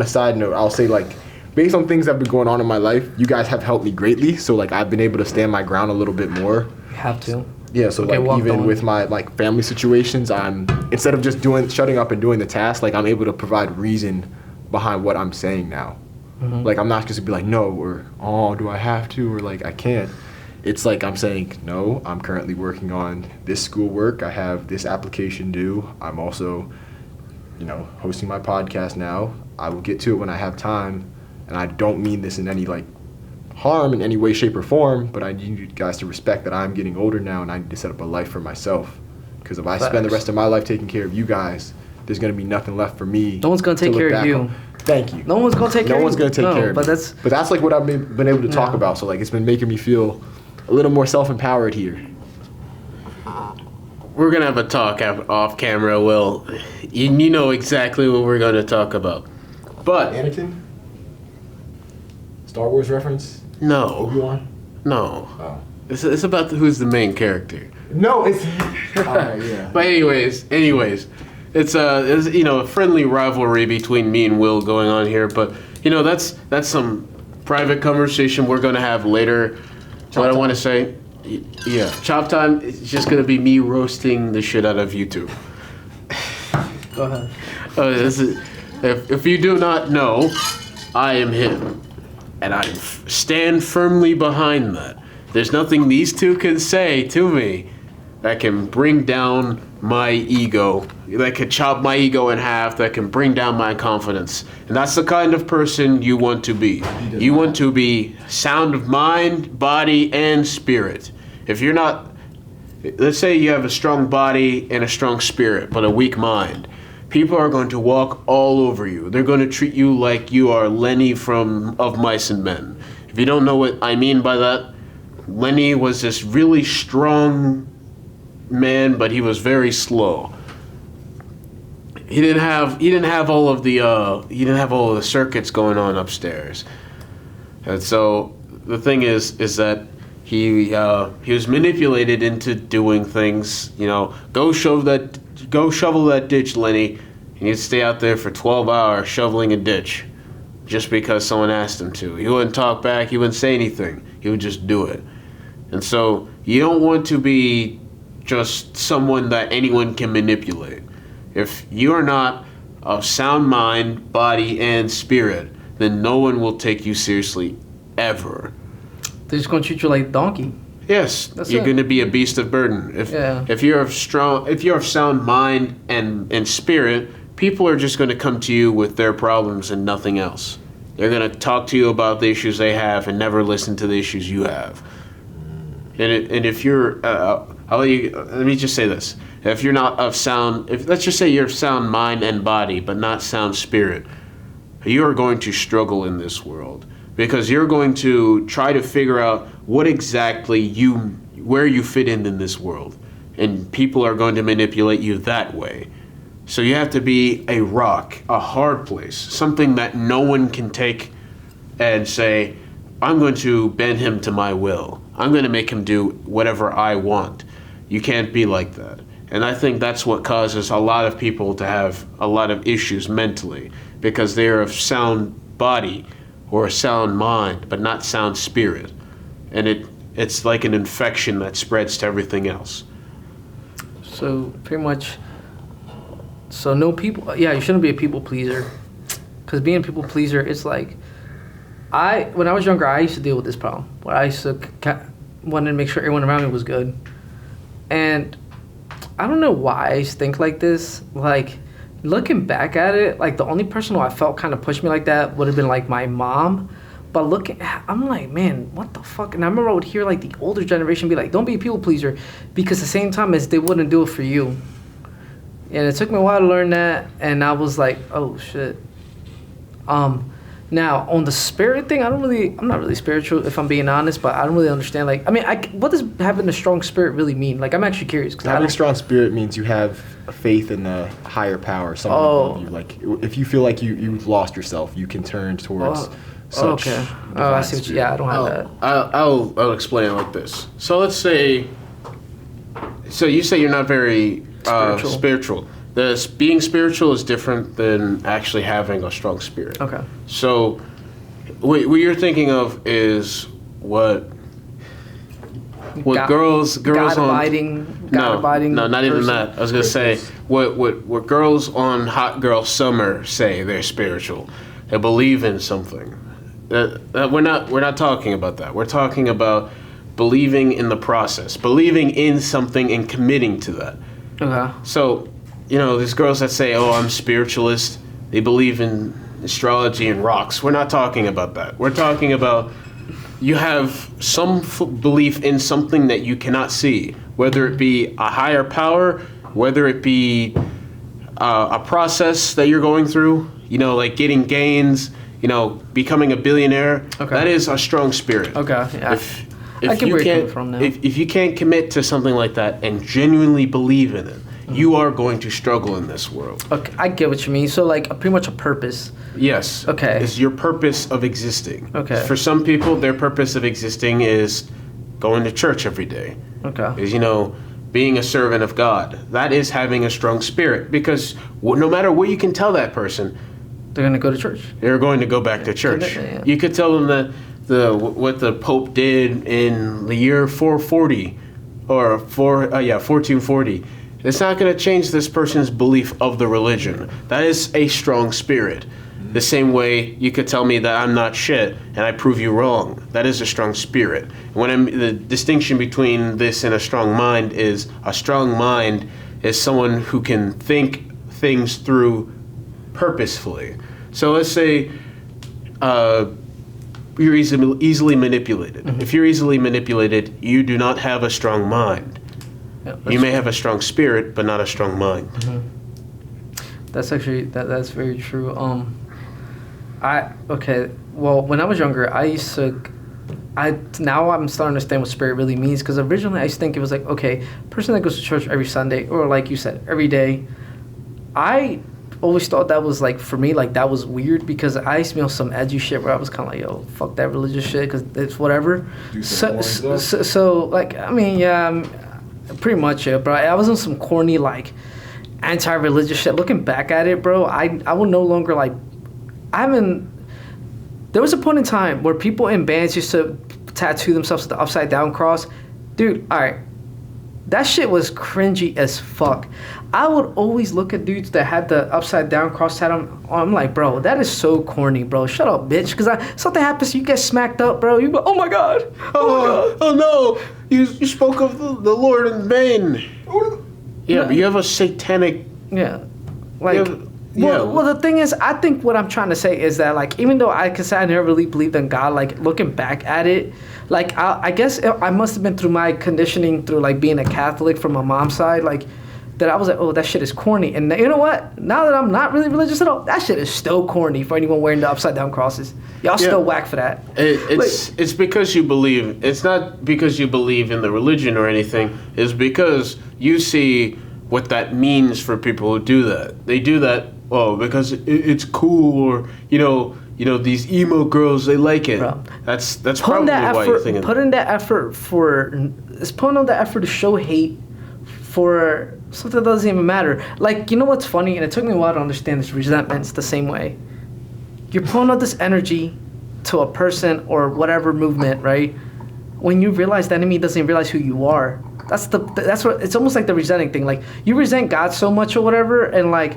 a side note, I'll say like, based on things that have been going on in my life, you guys have helped me greatly. So like, I've been able to stand my ground a little bit more. You have to. Yeah, so Okay, like well, even don't- with my like family situations, I'm instead of just shutting up and doing the task, like I'm able to provide reason behind what I'm saying now. Like I'm not just gonna be like no or oh do I have to or like I can't. It's like I'm saying no. I'm currently working on this schoolwork. I have this application due. I'm also, hosting my podcast now. I will get to it when I have time, and I don't mean this in any like harm in any way, shape, or form, but I need you guys to respect that I'm getting older now and I need to set up a life for myself. Because if I spend the Facts. rest of my life taking care of you guys, there's going to be nothing left for me. No one's gonna take look care of back you. on. Thank you. No one's gonna take care of No you. one's going to take care of but me. that's But that's like what I've been able to talk Yeah. about. So like it's been making me feel a little more self-empowered here. We're gonna have a talk off camera, Will. You know exactly what we're gonna talk about. But Anakin? Star Wars reference? no, Obi-Wan? no. Oh. It's about who's the main character. No, it's. Alright, yeah. But anyways, it's a friendly rivalry between me and Will going on here. But that's some private conversation we're gonna have later. What I want to say, yeah, chop time. It's just gonna be me roasting the shit out of you two. go ahead. If you do not know, I am him, and I stand firmly behind that. There's nothing these two can say to me that can bring down my ego, that can chop my ego in half, that can bring down my confidence. And that's the kind of person you want to be. You want to be sound of mind, body, and spirit. If you're not, let's say you have a strong body and a strong spirit, but a weak mind. people are going to walk all over you. They're going to treat you like you are Lenny of Mice and Men. If you don't know what I mean by that, Lenny was this really strong man, but he was very slow. He didn't have all of the circuits going on upstairs. And so the thing is that he was manipulated into doing things. Go shovel that ditch, Lenny. And he'd stay out there for 12 hours shoveling a ditch, just because someone asked him to. He wouldn't talk back. He wouldn't say anything. He would just do it. And so you don't want to be just someone that anyone can manipulate. If you are not of sound mind, body, and spirit, then no one will take you seriously ever. They're just gonna treat you like a donkey. Yes, you're going to be a beast of burden. If you're of sound mind and spirit, people are just going to come to you with their problems and nothing else. They're going to talk to you about the issues they have and never listen to the issues you have. And if you're, let me just say this: if you're not of sound, let's just say you're of sound mind and body, but not sound spirit, you are going to struggle in this world. Because you're going to try to figure out what exactly where you fit in this world. And people are going to manipulate you that way. So you have to be a rock, a hard place, something that no one can take and say, I'm going to bend him to my will. I'm going to make him do whatever I want. You can't be like that. And I think that's what causes a lot of people to have a lot of issues mentally, because they're of sound body or a sound mind, but not sound spirit. And it's like an infection that spreads to everything else. So pretty much, no people, you shouldn't be a people pleaser. Because being a people pleaser, it's like, when I was younger, I used to deal with this problem, where I used to wanted to make sure everyone around me was good. And I don't know why I used to think like this. Like, looking back at it, like, the only person who I felt kind of pushed me like that would have been, like, my mom. But I'm like, man, what the fuck? And I remember I would hear, like, the older generation be like, don't be a people pleaser, because at the same time as they wouldn't do it for you. And it took me a while to learn that, and I was like, oh, shit. Now, on the spirit thing, I'm not really spiritual, if I'm being honest, but I don't really understand. Like, I mean, what does having a strong spirit really mean? Like, I'm actually curious. Having a strong spirit means you have a faith in a higher power, something above you. Like, if you feel like you've lost yourself, you can turn towards such. Okay. Oh, I see what you. Yeah, I don't have that. I'll explain it like this. So let's say. So you say you're not very spiritual. Being spiritual is different than actually having a strong spirit. Okay. So, what you're thinking of is what girls God on abiding. No, not even that. I was gonna say what girls on Hot Girl Summer say they're spiritual. They believe in something. We're not talking about that. We're talking about believing in the process, believing in something and committing to that. Okay. So, there's girls that say, oh, I'm spiritualist. They believe in astrology and rocks. We're not talking about that. We're talking about you have some belief in something that you cannot see, whether it be a higher power, whether it be a process that you're going through, like getting gains, becoming a billionaire. Okay. That is a strong spirit. Okay, yeah. If you can't, if you can't commit to something like that and genuinely believe in it, you are going to struggle in this world. Okay, I get what you mean. So, like, pretty much a purpose. Yes. Okay. It's your purpose of existing. Okay. For some people, their purpose of existing is going to church every day. Okay. Is, being a servant of God. That is having a strong spirit, because no matter what you can tell that person, they're going to go to church. They're going to go back to church. Yeah. You could tell them that what the Pope did in the year 440 or 1440. It's not going to change this person's belief of the religion. That is a strong spirit. The same way you could tell me that I'm not shit and I prove you wrong. That is a strong spirit. The distinction between this and a strong mind is someone who can think things through purposefully. So let's say you're easily manipulated. Mm-hmm. If you're easily manipulated, you do not have a strong mind. Yeah, you may have a strong spirit, but not a strong mind. Mm-hmm. That's actually that's very true. Well, when I was younger, now I'm starting to understand what spirit really means, because originally I used to think it was like, okay, person that goes to church every Sunday, or like you said, every day. I always thought that was like, for me, like that was weird, because I used to be on some edgy shit where I was kind of like, yo, fuck that religious shit, because it's whatever. So like, I mean, yeah, pretty much it, bro. I was on some corny like anti-religious shit. Looking back at it, bro, I will no longer like. There was a point in time where people in bands used to tattoo themselves with the upside down cross. Dude, alright. That shit was cringy as fuck. I would always look at dudes that had the upside down cross tattoo. I'm like, bro, that is so corny, bro. Shut up, bitch. Because something happens, you get smacked up, bro. You go, oh my god. Oh no. You spoke of the Lord in vain. Yeah, but you have a satanic... Yeah. Like... Yeah. Well, the thing is, I think what I'm trying to say is that, like, even though I can say I never really believed in God, like, looking back at it, like, I guess I must have been through my conditioning through, like, being a Catholic from my mom's side, like, that I was like, oh, that shit is corny. And you know what? Now that I'm not really religious at all, that shit is still corny for anyone wearing the upside down crosses. Y'all still whack for that. It's because you believe. It's not because you believe in the religion or anything. It's because you see what that means for people who do that. They do that. Oh, because it's cool, or you know these emo girls, they like it. Bro, that's probably why you're thinking. Putting that effort putting on the effort to show hate for something that doesn't even matter. Like, you know what's funny, and it took me a while to understand this. Resentment's the same way. You're pulling out this energy to a person or whatever movement, right? When you realize the enemy doesn't realize who you are. That's what it's almost like the resenting thing. Like, you resent God so much or whatever, and like.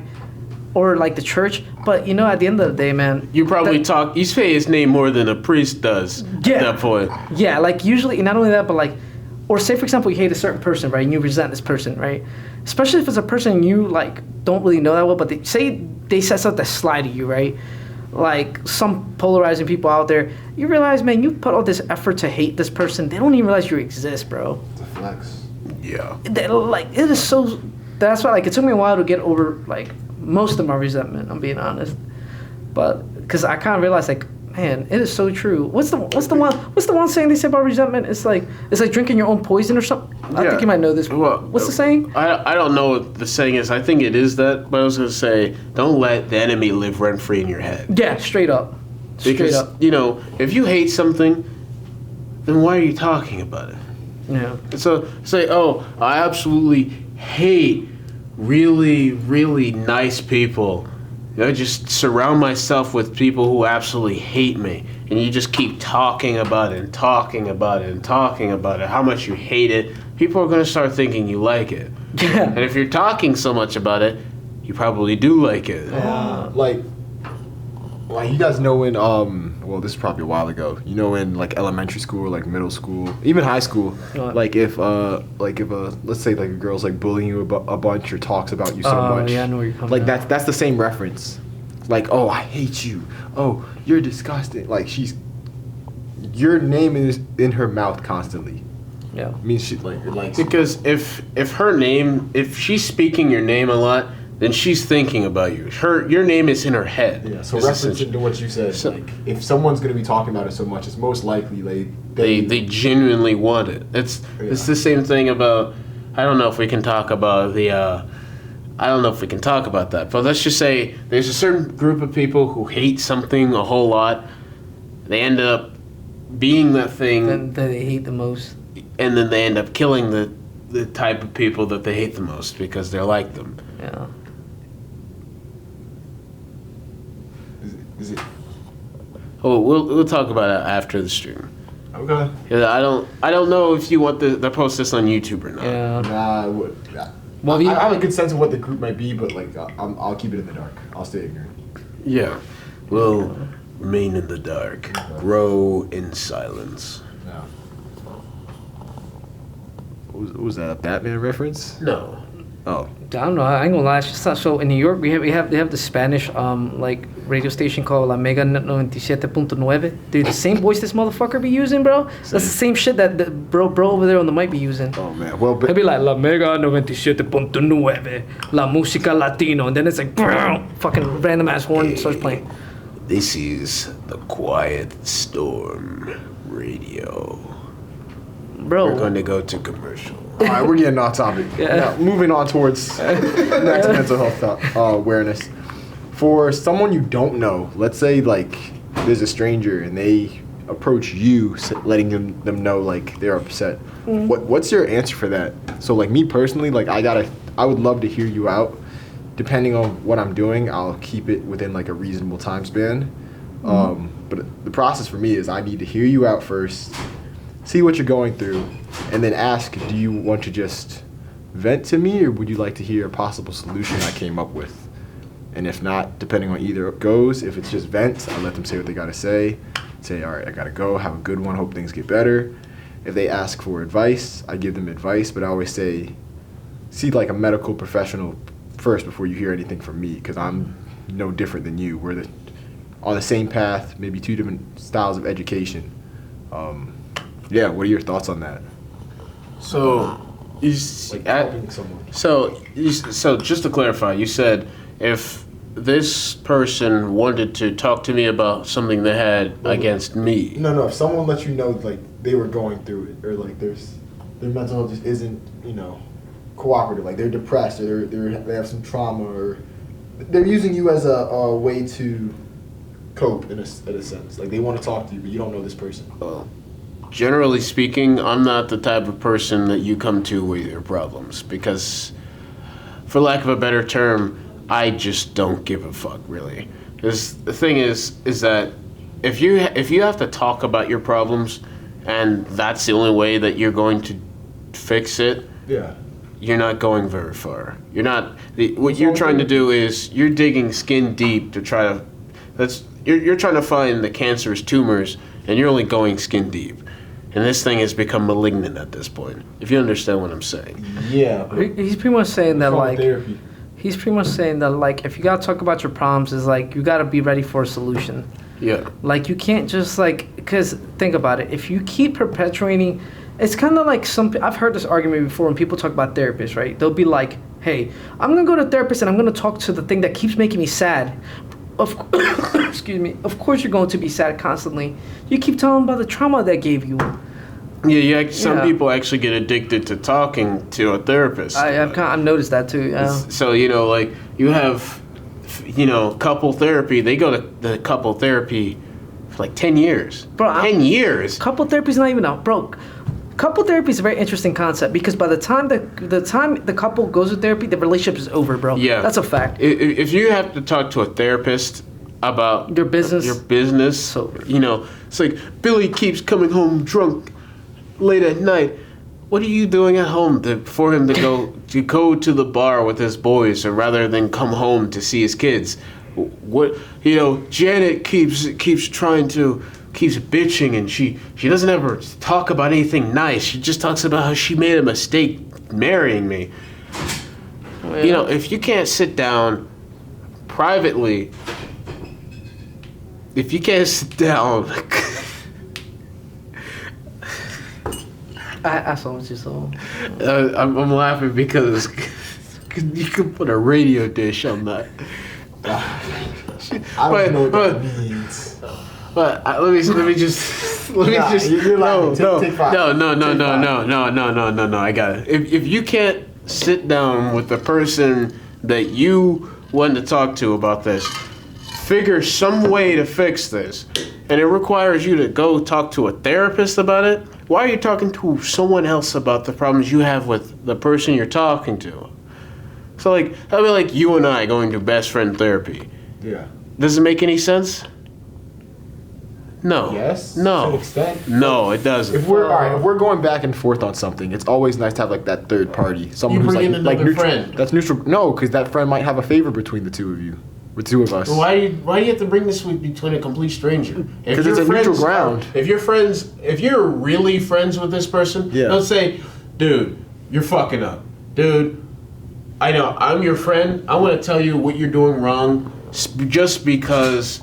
Or like the church, but you know, at the end of the day, man, you probably you say his name more than a priest does at that point. Yeah, like usually, not only that, but like, or say for example, you hate a certain person, right, and you resent this person, right? Especially if it's a person you like don't really know that well, but they said something that's sly to you, right? Like some polarizing people out there, you realize, man, you put all this effort to hate this person, they don't even realize you exist, bro. It's a flex. Yeah. Like, it is so. That's why, like, it took me a while to get over like. Most of my resentment, I'm being honest, but because I kind of realized, like, man, it is so true. What's the one saying they say about resentment? It's like drinking your own poison or something. I think you might know this. What's the saying? I don't know what the saying is. I think it is that, but I was gonna say, don't let the enemy live rent free in your head. Yeah, straight up. Because you know, if you hate something, then why are you talking about it? Yeah. So say, oh, I absolutely hate really, really nice people. You know, just surround myself with people who absolutely hate me. And you just keep talking about it and talking about it and talking about it, how much you hate it. People are going to start thinking you like it. Yeah. And if you're talking so much about it, you probably do like it. Like you guys know in well, this is probably a while ago. You know, in like elementary school, like middle school, even high school, like if let's say like a girl's like bullying you a bunch or talks about you so much. Yeah, I know where you're coming like from. that's the same reference. Like, oh, I hate you. Oh, you're disgusting. Like your name is in her mouth constantly. Yeah. Means she like because if she's speaking your name a lot, then she's thinking about you. Your name is in her head. Yeah, so referencing to what you said, like, if someone's going to be talking about it so much, it's most likely they genuinely want it. It's the same thing about, I don't know if we can talk about that, but let's just say there's a certain group of people who hate something a whole lot. They end up being that thing that they hate the most. And then they end up killing the type of people that they hate the most because they're like them. Yeah. Is it? Oh, we'll talk about it after the stream. Okay. Yeah, I don't know if you want to post this on YouTube or not. Yeah. Nah, I would. Yeah. Well, I have a good sense of what the group might be, but like I'll keep it in the dark. I'll stay ignorant. Yeah. We'll remain in the dark. Grow in silence. Yeah. was that a Batman reference? No. Oh. I don't know. I ain't gonna lie. It's just not, so in New York, they have the Spanish like radio station called La Mega 97.9. Dude, the same voice this motherfucker be using, bro. That's the same shit that the bro over there on the mic be using. Oh man, well, He'll be like La Mega 97.9, La Música Latino, and then it's like fucking random ass horn starts playing. This is the Quiet Storm Radio. Bro, We're going to go to commercial. all right, we're getting off topic. Yeah. Now, moving on towards next mental health awareness. For someone you don't know, let's say like there's a stranger and they approach you, letting them know like they're upset. What's your answer for that? So like me personally, like I would love to hear you out. Depending on what I'm doing, I'll keep it within like a reasonable time span. But the process for me is I need to hear you out first, see what you're going through, and then ask, do you want to just vent to me, or would you like to hear a possible solution I came up with? And if not, depending on either it goes, if it's just vent, I let them say what they gotta say. Say, all right, I gotta go, have a good one, hope things get better. If they ask for advice, I give them advice, but I always say, see like a medical professional first before you hear anything from me, because I'm no different than you. We're on the same path, maybe two different styles of education. Yeah, what are your thoughts on that? So, you Like helping someone. so just to clarify, you said if this person wanted to talk to me about something they had against me. No, if someone lets you know like they were going through it, or like their mental health just isn't, cooperative, like they're depressed, or they have some trauma, or they're using you as a way to cope in a sense. Like they want to talk to you, but you don't know this person. Well, generally speaking, I'm not the type of person that you come to with your problems, because, for lack of a better term, I just don't give a fuck, really. Because the thing is that if you have to talk about your problems, and that's the only way that you're going to fix it, Yeah. you're not going very far. You're not. What you're trying to do is you're digging skin deep to try to. You're trying to find the cancerous tumors, and you're only going skin deep. And this thing has become malignant at this point. If you understand what I'm saying. Yeah. But he's pretty much saying that like therapy. he's pretty much saying that like if you gotta talk about your problems, is like you gotta be ready for a solution. Yeah. Like you can't just like, because think about it, if you keep perpetuating, it's kind of like I've heard this argument before when people talk about therapists, right? They'll be like, hey, I'm gonna go to a therapist and I'm gonna talk to the thing that keeps making me sad. Excuse me. Of course you're going to be sad constantly. You keep telling them about the trauma that gave you. Yeah. Some Yeah. people actually get addicted to talking to a therapist. I've noticed that too. Yeah. So like you have, couple therapy. They go to the couple therapy for like 10 years. Bro, 10 years. Couple therapy is not even out, bro. Couple therapy is a very interesting concept because by the time the couple goes to therapy, the relationship is over, bro. Yeah, that's a fact. If you have to talk to a therapist about Your business. so it's like Billy keeps coming home drunk late at night. What are you doing at home for him to go to the bar with his boys, or rather than come home to see his kids? What Janet keeps bitching, and she doesn't ever talk about anything nice. She just talks about how she made a mistake marrying me. Yeah. If you can't sit down privately, if you can't sit down. I saw what you saw. I'm laughing because you could put a radio dish on that. I don't know what that means. But let me just you're laughing. Take 5. No. I got it. If you can't sit down with the person that you want to talk to about this, figure some way to fix this, and it requires you to go talk to a therapist about it. Why are you talking to someone else about the problems you have with the person you're talking to? So that'd be like you and I going to best friend therapy. Yeah. Does it make any sense? No. Yes. No. To an extent. No, it doesn't. If we're going back and forth on something, it's always nice to have like that third party, someone You who's bring like in like another neutral. friend. That's neutral. No, because that friend might have a favor between the two of you, the two of us. Why do you have to bring this between a complete stranger? Because it's a neutral ground. If you're really friends with this person, Yeah. they'll say, dude, you're fucking up. Dude, I know I'm your friend. I want to tell you what you're doing wrong, just because,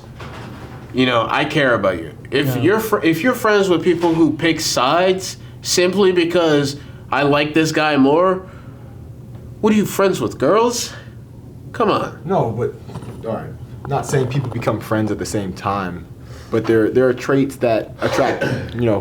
I care about you. If you're friends with people who pick sides simply because I like this guy more, what are you friends with, girls? Come on. No, but all right. Not saying people become friends at the same time, but there are traits that attract,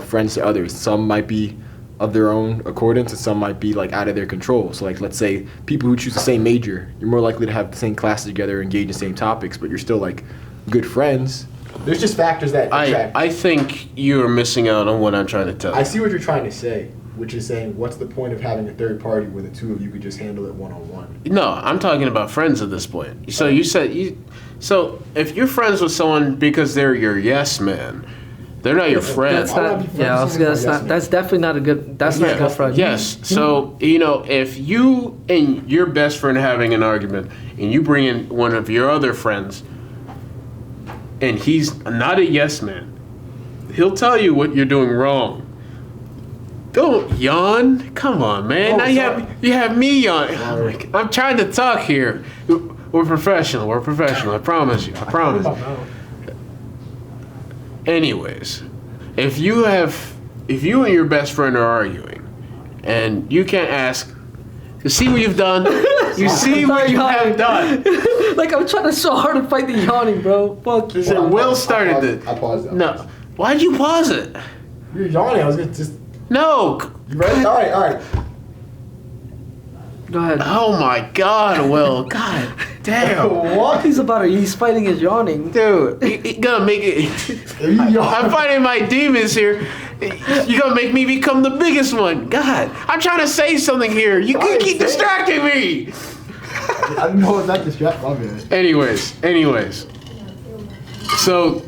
friends to others. Some might be of their own accordance, and some might be like out of their control. So like, let's say people who choose the same major, you're more likely to have the same classes together, engage in the same topics, but you're still like good friends. There's just factors that attract. I think you're missing out on what I'm trying to tell you. I see what you're trying to say, which is saying, what's the point of having a third party where the two of you could just handle it one-on-one? No, I'm talking about friends at this point. So you said so if you're friends with someone because they're your yes man, they're not your friend. That's not. Yeah, I was gonna. That's definitely not a good. That's not a good friend. Yes. So if you and your best friend having an argument, and you bring in one of your other friends, and he's not a yes man, he'll tell you what you're doing wrong. Don't yawn. Come on, man. Now you have me yawning. I'm trying to talk here. We're professional. I promise you. I promise. Anyways, if you and your best friend are arguing, and you can't ask, you see what you've done? You see what you have done? Like, I'm trying so hard to fight the yawning, bro. Fuck you. Will started it. I paused it. No. Why'd you pause it? You're yawning. I was gonna just. No. You ready? All right. Go ahead. Oh my God, Will. God damn. What? He's fighting his yawning. Dude, you gonna make it. I'm fighting my demons here. You gonna make me become the biggest one. God, I'm trying to say something here. You can keep distracting me. I don't know if that distracts my man. Anyways. So,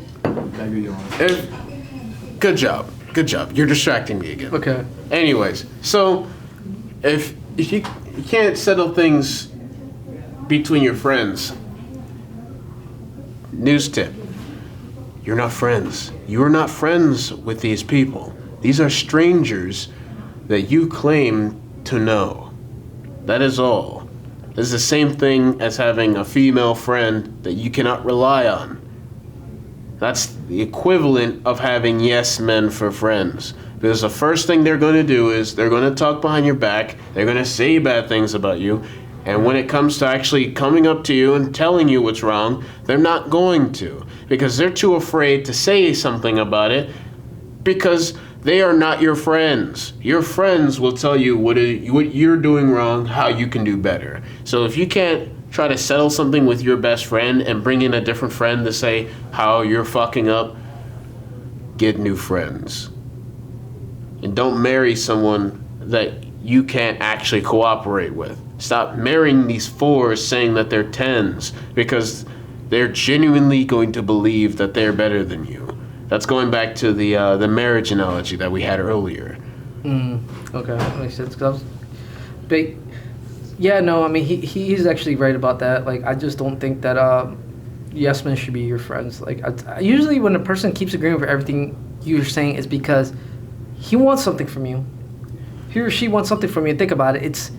good job. You're distracting me again. Okay. Anyways, so if you can't settle things between your friends, news tip: you're not friends. You are not friends with these people. These are strangers that you claim to know. That is all. It's the same thing as having a female friend that you cannot rely on. That's the equivalent of having yes men for friends. Because the first thing they're going to do is they're going to talk behind your back, they're going to say bad things about you, and when it comes to actually coming up to you and telling you what's wrong, they're not going to. Because they're too afraid to say something about it, because they are not your friends. Your friends will tell you what you're doing wrong, how you can do better. So if you can't try to settle something with your best friend and bring in a different friend to say how you're fucking up, get new friends. And don't marry someone that you can't actually cooperate with. Stop marrying these 4s saying that they're 10s, because they're genuinely going to believe that they're better than you. That's going back to the marriage analogy that we had earlier. Okay, that makes sense. Yeah, no, I mean, he's actually right about that. Like, I just don't think that yes men should be your friends. Like, usually when a person keeps agreeing with everything you're saying, it's because he wants something from you. He or she wants something from you. Think about it.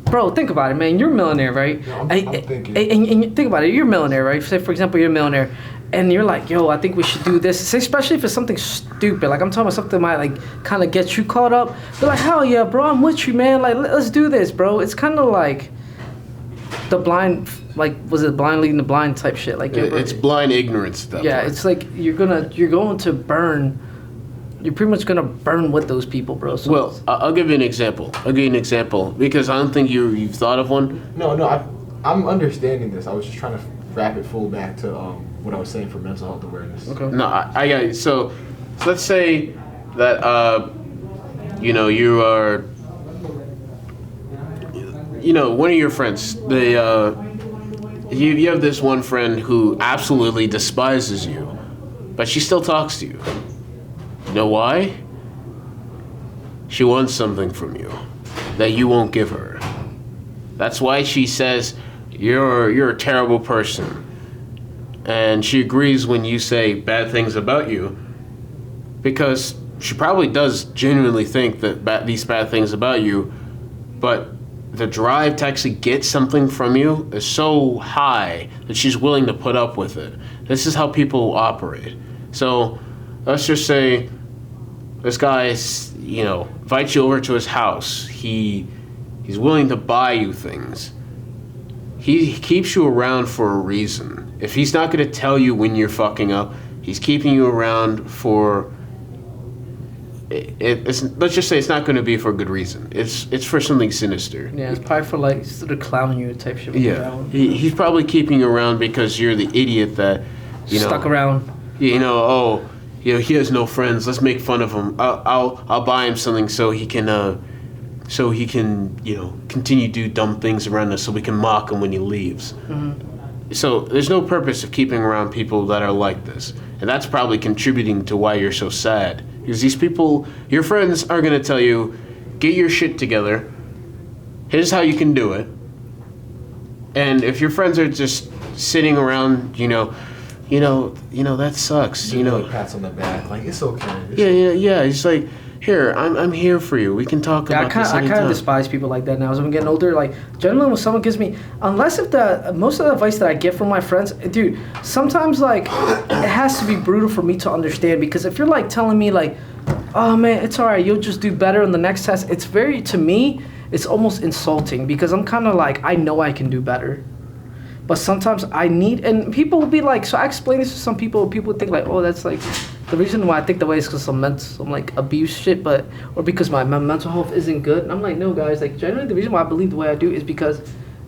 Bro, think about it, man. You're a millionaire, right? No, I'm thinking. And think about it. You're a millionaire, right? Say, for example, you're a millionaire, and you're like, yo, I think we should do this. Especially if it's something stupid. Like, I'm talking about something that might, like, kind of get you caught up. Be like, hell yeah, bro, I'm with you, man. Like, let's do this, bro. It's kind of like the blind, like, was it blind leading the blind type shit? Like, It's blind ignorance at that point. it's like you're going to burn. You're pretty much gonna burn with those people, bro. So Well, I'll give you an example. Because I don't think you've thought of one. No, I'm understanding this. I was just trying to wrap it full back to what I was saying for mental health awareness. okay. No, I got it. So let's say that you are, one of your friends. You have this one friend who absolutely despises you, but she still talks to you. You know why? She wants something from you that you won't give her. That's why she says you're a terrible person. And she agrees when you say bad things about you, because she probably does genuinely think that these bad things about you, but the drive to actually get something from you is so high that she's willing to put up with it. This is how people operate. So let's just say this guy, invites you over to his house. He's willing to buy you things. He keeps you around for a reason. If he's not going to tell you when you're fucking up, he's keeping you around for... let's just say it's not going to be for a good reason. It's for something sinister. Yeah, it's probably for like sort of clowning you type shit. Yeah, he's probably keeping you around because you're the idiot that stuck around. He has no friends. Let's make fun of him. I'll buy him something so he can continue to do dumb things around us so we can mock him when he leaves. Mm-hmm. So there's no purpose of keeping around people that are like this, and that's probably contributing to why you're so sad. Because these people, your friends, are going to tell you, get your shit together. Here's how you can do it. And if your friends are just sitting around, that sucks. Like pats on the back, like it's okay. Yeah. He's like, here, I'm here for you. We can talk about this anytime. I kind of despise people like that now as I'm getting older. Like, generally when someone gives me, most of the advice that I get from my friends, dude, sometimes like it has to be brutal for me to understand, because if you're like telling me like, oh man, it's all right, you'll just do better in the next test, to me, it's almost insulting, because I'm kind of like, I know I can do better. But sometimes and people will be like, so I explain this to some people think like, oh, that's like, the reason why I think the way is because some like abuse shit, or because my mental health isn't good. And I'm like, no guys, like generally the reason why I believe the way I do is because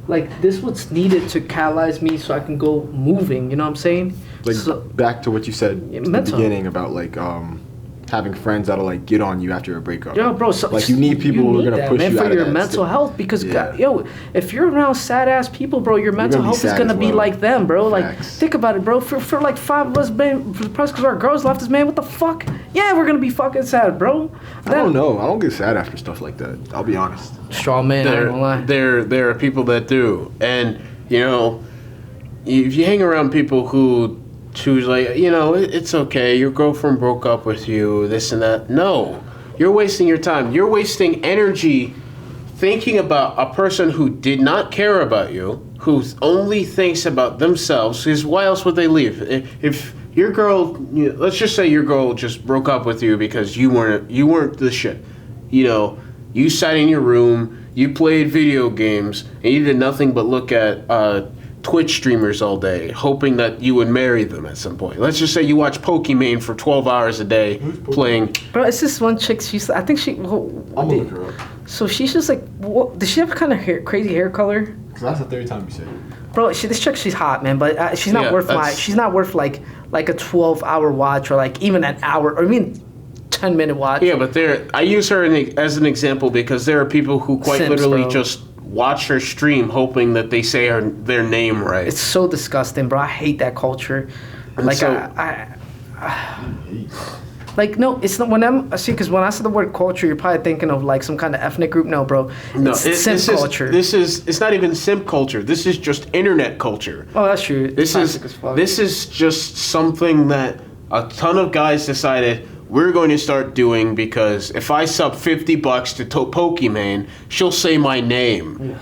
like this what's needed to catalyze me so I can go moving, you know what I'm saying? Like back to what you said in the beginning about like having friends that'll like get on you after a breakup. Yo, bro, so like you need people who are gonna push you for out your of that mental health, because if you're around sad ass people, bro, your mental health is gonna be like them, bro. Facts. Like think about it, bro. For like 5 of us being depressed because our girls left us, man, what the fuck? Yeah, we're gonna be fucking sad, bro. I don't know. I don't get sad after stuff like that. I'll be honest. Strong man, I ain't gonna lie. There are people that do, and if you hang around people who's like, it's okay, your girlfriend broke up with you, this and that. No, you're wasting your time. You're wasting energy thinking about a person who did not care about you, who only thinks about themselves, because why else would they leave? If your girl, let's just say your girl just broke up with you because you weren't the shit. You sat in your room, you played video games, and you did nothing but look at Twitch streamers all day, hoping that you would marry them at some point. Let's just say you watch Pokemon for 12 hours a day playing. Bro, it's this one chick. I think she. I'm gonna look her up. So she's just like, does she have kind of crazy hair color? Because that's the third time you said it. Bro, this chick, she's hot, man, but she's not she's not worth like a 12-hour watch, or like even an hour, or even 10-minute watch. Yeah, but I use her as an example because there are people who quite Simps, literally bro. just watch her stream hoping that they say their name right. It's so disgusting, bro. I hate that culture. And Like so, like no, it's not because when I say the word culture, you're probably thinking of like some kind of ethnic group. No, bro. no, It's simp culture. It's not even simp culture. This is just internet culture. Oh, that's true. This is just something that a ton of guys decided we're going to start doing, because if I sub $50 to Pokemon, she'll say my name. Yeah.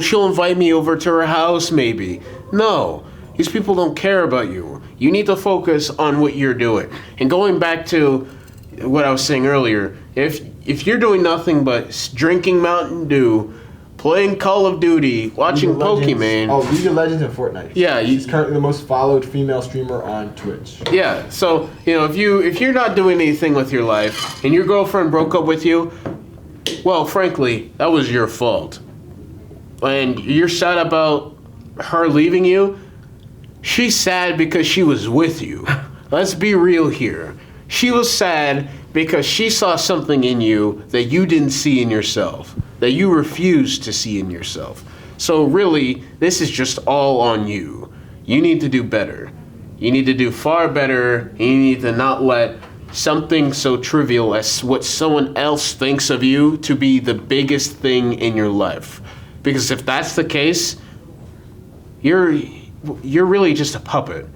She'll invite me over to her house maybe. No, these people don't care about you. You need to focus on what you're doing. And going back to what I was saying earlier, if you're doing nothing but drinking Mountain Dew, playing Call of Duty, watching Pokemon. Oh, League of Legends and Fortnite. Yeah, she's currently the most followed female streamer on Twitch. Yeah, so if you're not doing anything with your life and your girlfriend broke up with you, well, frankly, that was your fault. And you're sad about her leaving you. She's sad because she was with you. Let's be real here. She was sad because she saw something in you that you didn't see in yourself, that you refused to see in yourself. So really, this is just all on you. You need to do better. You need to do far better. You need to not let something so trivial as what someone else thinks of you to be the biggest thing in your life. Because if that's the case, you're really just a puppet.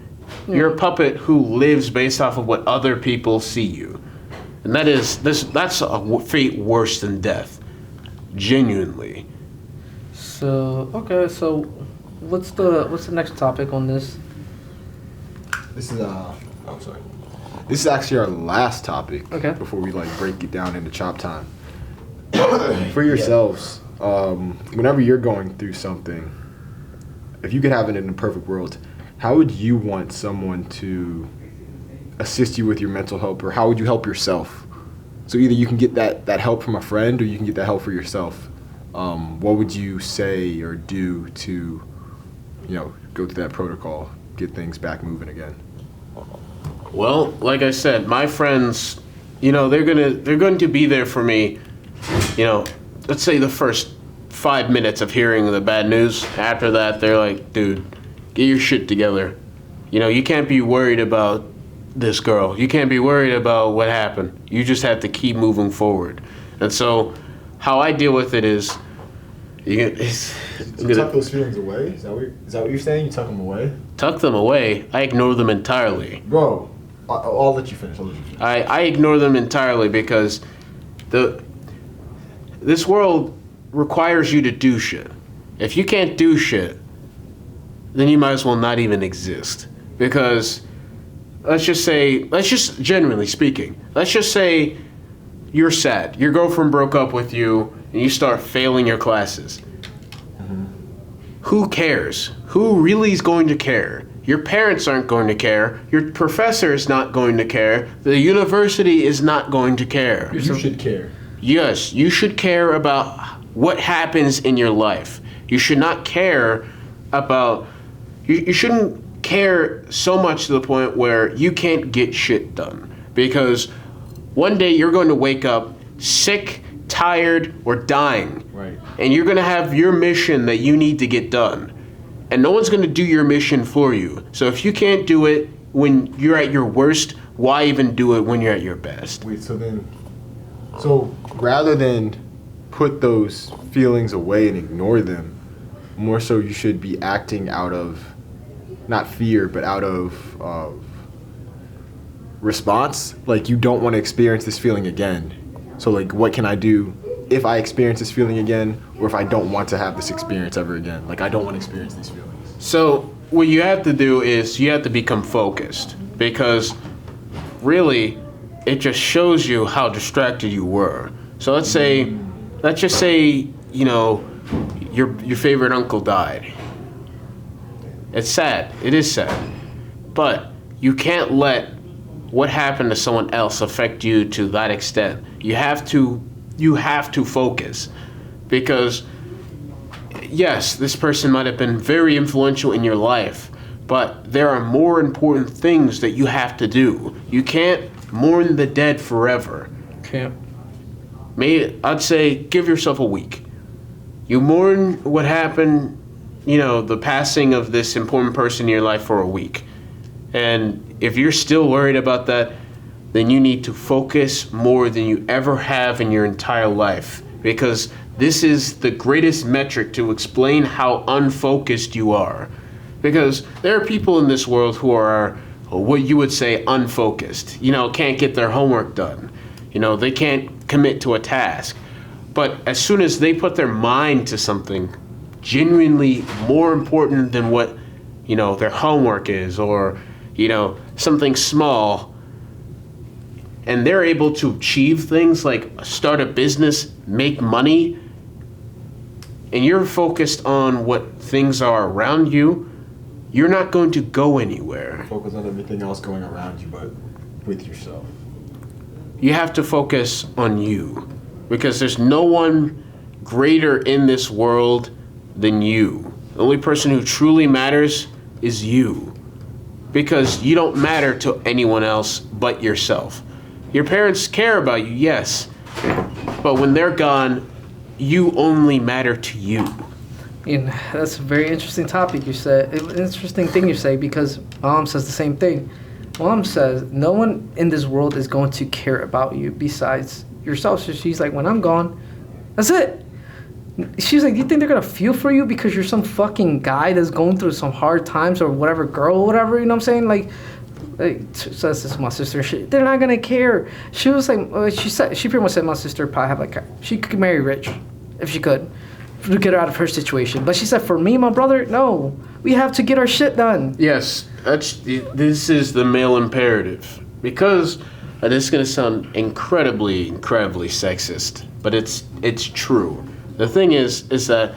Yeah. You're a puppet who lives based off of what other people see you. And that's a fate worse than death. Genuinely. So okay, so what's the next topic on this? This is I'm sorry. This is actually our last topic. Okay. Before we like break it down into chop time. For yourselves, whenever you're going through something, if you could have it in a perfect world, how would you want someone to assist you with your mental health, or how would you help yourself? So either you can get that help from a friend, or you can get that help for yourself. What would you say or do to, go through that protocol, get things back moving again? Well, like I said, my friends, they're going to be there for me. Let's say the first 5 minutes of hearing the bad news. After that, they're like, dude, get your shit together. You can't be worried about this girl. You can't be worried about what happened. You just have to keep moving forward. And so how I deal with it is, You tuck those feelings away? Is that what you're saying? You tuck them away? tuck them away. I ignore them entirely. Bro, I'll let you finish. I ignore them entirely because this world requires you to do shit. If you can't do shit, then you might as well not even exist. Because let's just generally speaking, let's just say you're sad. Your girlfriend broke up with you and you start failing your classes. Who cares? Who really is going to care? Your parents aren't going to care. Your professor is not going to care. The university is not going to care. You should care. Yes, you should care about what happens in your life. You should not care about... You shouldn't care so much to the point where you can't get shit done. Because one day you're going to wake up sick, tired, or dying. Right. And you're going to have your mission that you need to get done. And no one's going to do your mission for you. So if you can't do it when you're at your worst, why even do it when you're at your best? Wait, So rather than put those feelings away and ignore them, more so you should be acting out of, not fear, but out of response. Like, you don't want to experience this feeling again. So like, what can I do if I experience this feeling again, or if I don't want to have this experience ever again? Like, I don't want to experience these feelings. So what you have to do is you have to become focused, because really it just shows you how distracted you were. So let's just say, your favorite uncle died. It's sad. It is sad. But you can't let what happened to someone else affect you to that extent. You have to focus, because yes, this person might have been very influential in your life, but there are more important things that you have to do. You can't mourn the dead forever. Can't. I'd say give yourself a week. You mourn what happened, the passing of this important person in your life for a week. And if you're still worried about that, then you need to focus more than you ever have in your entire life. Because this is the greatest metric to explain how unfocused you are. Because there are people in this world who are what you would say unfocused. Can't get their homework done. They can't commit to a task. But as soon as they put their mind to something genuinely more important than what, their homework is, or, something small, and they're able to achieve things like start a business, make money, and you're focused on what things are around you, you're not going to go anywhere. Focus on everything else going around you, but with yourself. You have to focus on you, because there's no one greater in this world than you. The only person who truly matters is you, because you don't matter to anyone else but yourself. Your parents care about you, yes, but when they're gone, you only matter to you. And that's a very interesting topic you said. Interesting thing you say, because my mom says the same thing. Mom says no one in this world is going to care about you besides yourself. So she's like, when I'm gone, that's it. She's like, do you think they're gonna feel for you because you're some fucking guy that's going through some hard times, or whatever, girl, or whatever, you know what I'm saying? Like says this to my sister. They're not gonna care. She was like, she pretty much said my sister probably have she could marry rich if she could. to get her out of her situation. But she said, for me, my brother, no, we have to get our shit done. Yes, this is the male imperative. Because this is going to sound incredibly sexist, but it's true. The thing is that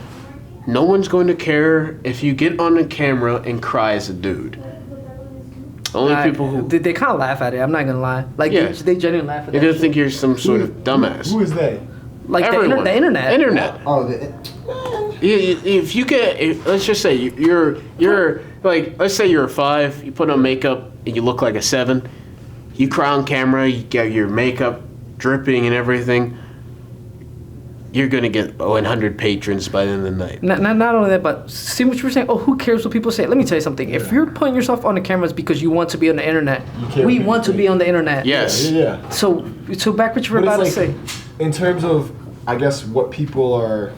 no one's going to care if you get on the camera and cry as a dude. Only people who... They kind of laugh at it, I'm not going to lie. Like, Yeah. they genuinely laugh at They're it. going to think you're some sort of dumbass. Who is they? Like, Everyone. the internet. Internet. Oh, If you get, let's just say you're like, let's say you're a 5, you put on makeup and you look like a 7, you cry on camera, you get your makeup dripping and everything, you're gonna get 100 patrons by the end of the night. Not only that, but see what you were saying. Oh, who cares what people say? Let me tell you something. If you're putting yourself on the cameras because you want to be on the internet, care we what want to people be on the internet. Yes. Yeah. So back what you were But about to it's say. like, in terms of, I guess, what people are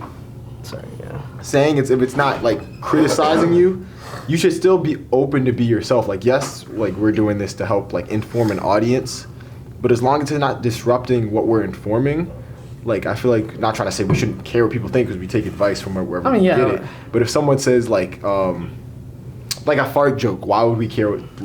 Sorry. Yeah. saying, it's if it's not like criticizing you, you should still be open to be yourself. Like, yes, like we're doing this to help like inform an audience, but as long as it's not disrupting what we're informing, like I feel like, not trying to say we shouldn't care what people think because we take advice from wherever I mean, we yeah. get it. But if someone says like a fart joke, why would we care what